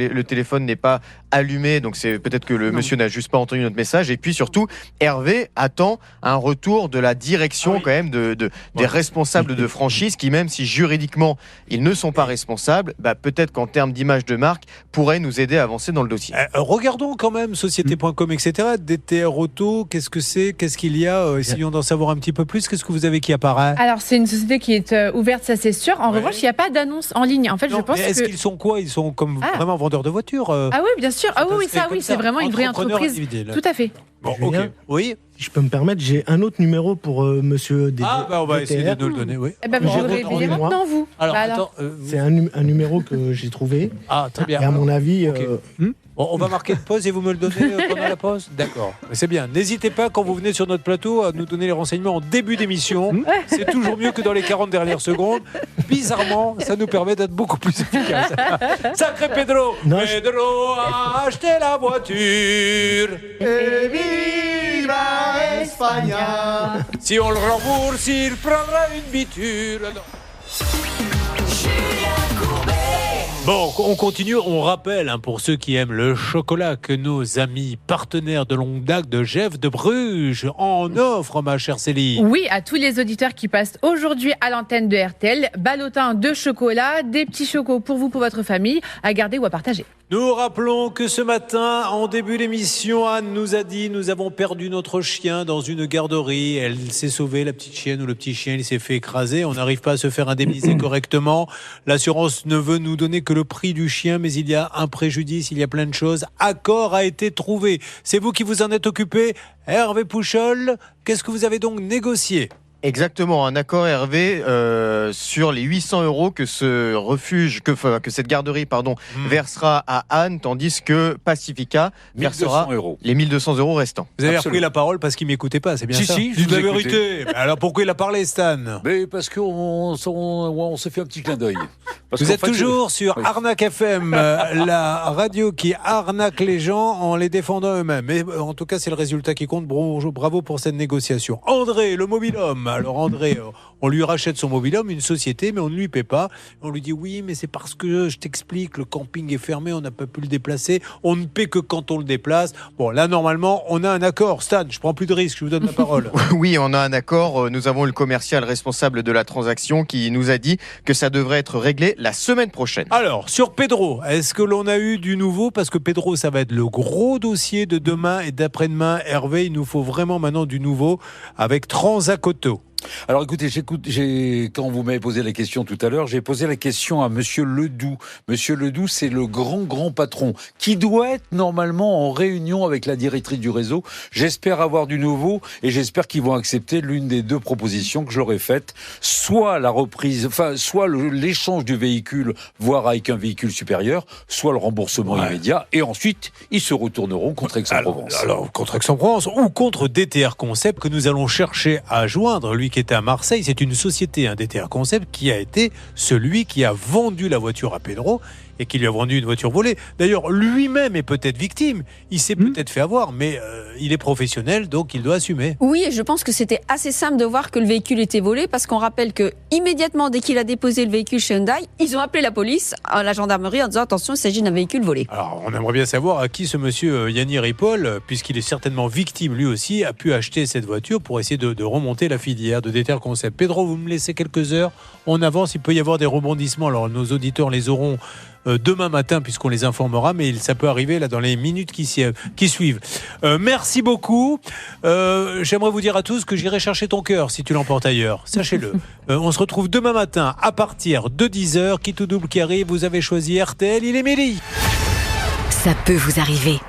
le téléphone n'est pas allumé. Donc c'est peut-être que le monsieur n'a juste pas entendu notre message. Et puis surtout, Hervé attend un retour de la direction quand même des responsables de franchise qui, même si juridiquement ils ne sont pas responsables, peut-être qu'en termes d'image de marque, pourraient nous aider à avancer dans le dossier. Regardons quand même société.com, etc. DTR Auto, qu'est-ce que c'est ? Qu'est-ce qu'il y a ? Essayons d'en savoir un petit peu plus. Qu'est-ce que vous avez qui apparaît ? Alors c'est une société qui est ouverte, ça c'est sûr. En revanche, il n'y a pas d'annonce en ligne. En fait, je pense est-ce que... qu'ils sont quoi ? Ils sont comme vraiment vendeurs de voitures Ah oui, bien sûr. Ah oui, ça, oui, c'est vraiment une vraie Entrepreneur entreprise. individuel. Tout à fait. Bon, Julien, ok. Oui. Si je peux me permettre, j'ai un autre numéro pour monsieur on va essayer de nous le donner, oui. Eh ben, vous J'ai le retenu révélez moi. maintenant, vous. Alors, Bah, attends. C'est un numéro que j'ai trouvé. Ah, très bien. Et à mon avis, Bon, on va marquer une pause et vous me le donnez pendant la pause ? D'accord. C'est bien. N'hésitez pas, quand vous venez sur notre plateau, à nous donner les renseignements en début d'émission. C'est toujours mieux que dans les 40 dernières secondes. Bizarrement, ça nous permet d'être beaucoup plus efficaces. Sacré Pedro. Pedro a acheté la voiture. Et viva España. Si on le rembourse, il prendra une biture. Bon, on continue, on rappelle pour ceux qui aiment le chocolat que nos amis partenaires de longue date de Jeff de Bruges en offrent, ma chère Céline. Oui, à tous les auditeurs qui passent aujourd'hui à l'antenne de RTL, ballotin de chocolat, des petits chocos pour vous, pour votre famille, à garder ou à partager. Nous rappelons que ce matin, en début d'émission, Anne nous a dit nous avons perdu notre chien dans une garderie. Elle s'est sauvée, la petite chienne ou le petit chien, il s'est fait écraser. On n'arrive pas à se faire indemniser correctement. L'assurance ne veut nous donner que le prix du chien, mais il y a un préjudice, il y a plein de choses. Accord a été trouvé. C'est vous qui vous en êtes occupé. Hervé Pouchol, qu'est-ce que vous avez donc négocié ? Exactement, un accord Hervé sur les 800 € que ce refuge, que cette garderie versera à Anne, tandis que Pacifica versera les 1200 € restants. Vous avez repris la parole parce qu'il ne m'écoutait pas, c'est bien ça ? Si, dites la vérité. Alors pourquoi il a parlé, Stan ? Mais parce qu'on s'est fait un petit clin d'œil. Vous êtes toujours sur Arnaque FM, la radio qui arnaque les gens en les défendant eux-mêmes. Mais en tout cas, c'est le résultat qui compte. Bravo pour cette négociation. André, le mobil-homme, Alors André, on lui rachète son mobil-home, une société, mais on ne lui paie pas. On lui dit oui, mais c'est parce que je t'explique, le camping est fermé, on n'a pas pu le déplacer. On ne paie que quand on le déplace. Bon, là normalement, on a un accord. Stan, je prends plus de risques, je vous donne la parole. Oui, on a un accord. Nous avons le commercial responsable de la transaction qui nous a dit que ça devrait être réglé la semaine prochaine. Alors, sur Pedro, est-ce que l'on a eu du nouveau? Parce que Pedro, ça va être le gros dossier de demain et d'après-demain. Hervé, il nous faut vraiment maintenant du nouveau avec Transacoto. Alors écoutez, quand vous m'avez posé la question tout à l'heure, j'ai posé la question à Monsieur Ledoux. Monsieur Ledoux, c'est le grand patron qui doit être normalement en réunion avec la directrice du réseau. J'espère avoir du nouveau et j'espère qu'ils vont accepter l'une des deux propositions que je leur ai faites. Soit la reprise, soit l'échange du véhicule, voire avec un véhicule supérieur, soit le remboursement immédiat. Et ensuite, ils se retourneront contre Aix-en-Provence. Alors, contre Aix-en-Provence ou contre DTR Concept que nous allons chercher à joindre. Lui qui était à Marseille, c'est une société, DTR Concept, qui a été celui qui a vendu la voiture à Pedro et qui lui a vendu une voiture volée. D'ailleurs, lui-même est peut-être victime. Il s'est peut-être fait avoir, mais il est professionnel, donc il doit assumer. Oui, et je pense que c'était assez simple de voir que le véhicule était volé, parce qu'on rappelle que immédiatement, dès qu'il a déposé le véhicule chez Hyundai, ils ont appelé la police, la gendarmerie, en disant attention, il s'agit d'un véhicule volé. Alors, on aimerait bien savoir à qui ce monsieur Yanni Ripoll, puisqu'il est certainement victime lui aussi, a pu acheter cette voiture pour essayer de remonter la filière de DTR Concept. Pedro, vous me laissez quelques heures, on avance, il peut y avoir des rebondissements. Alors, nos auditeurs les auront demain matin puisqu'on les informera, mais ça peut arriver là dans les minutes qui suivent. Merci beaucoup. J'aimerais vous dire à tous que j'irai chercher ton cœur si tu l'emportes ailleurs. Sachez-le. On se retrouve demain matin à partir de 10h. Qui tout double qui arrive, vous avez choisi RTL, il est midi. Ça peut vous arriver.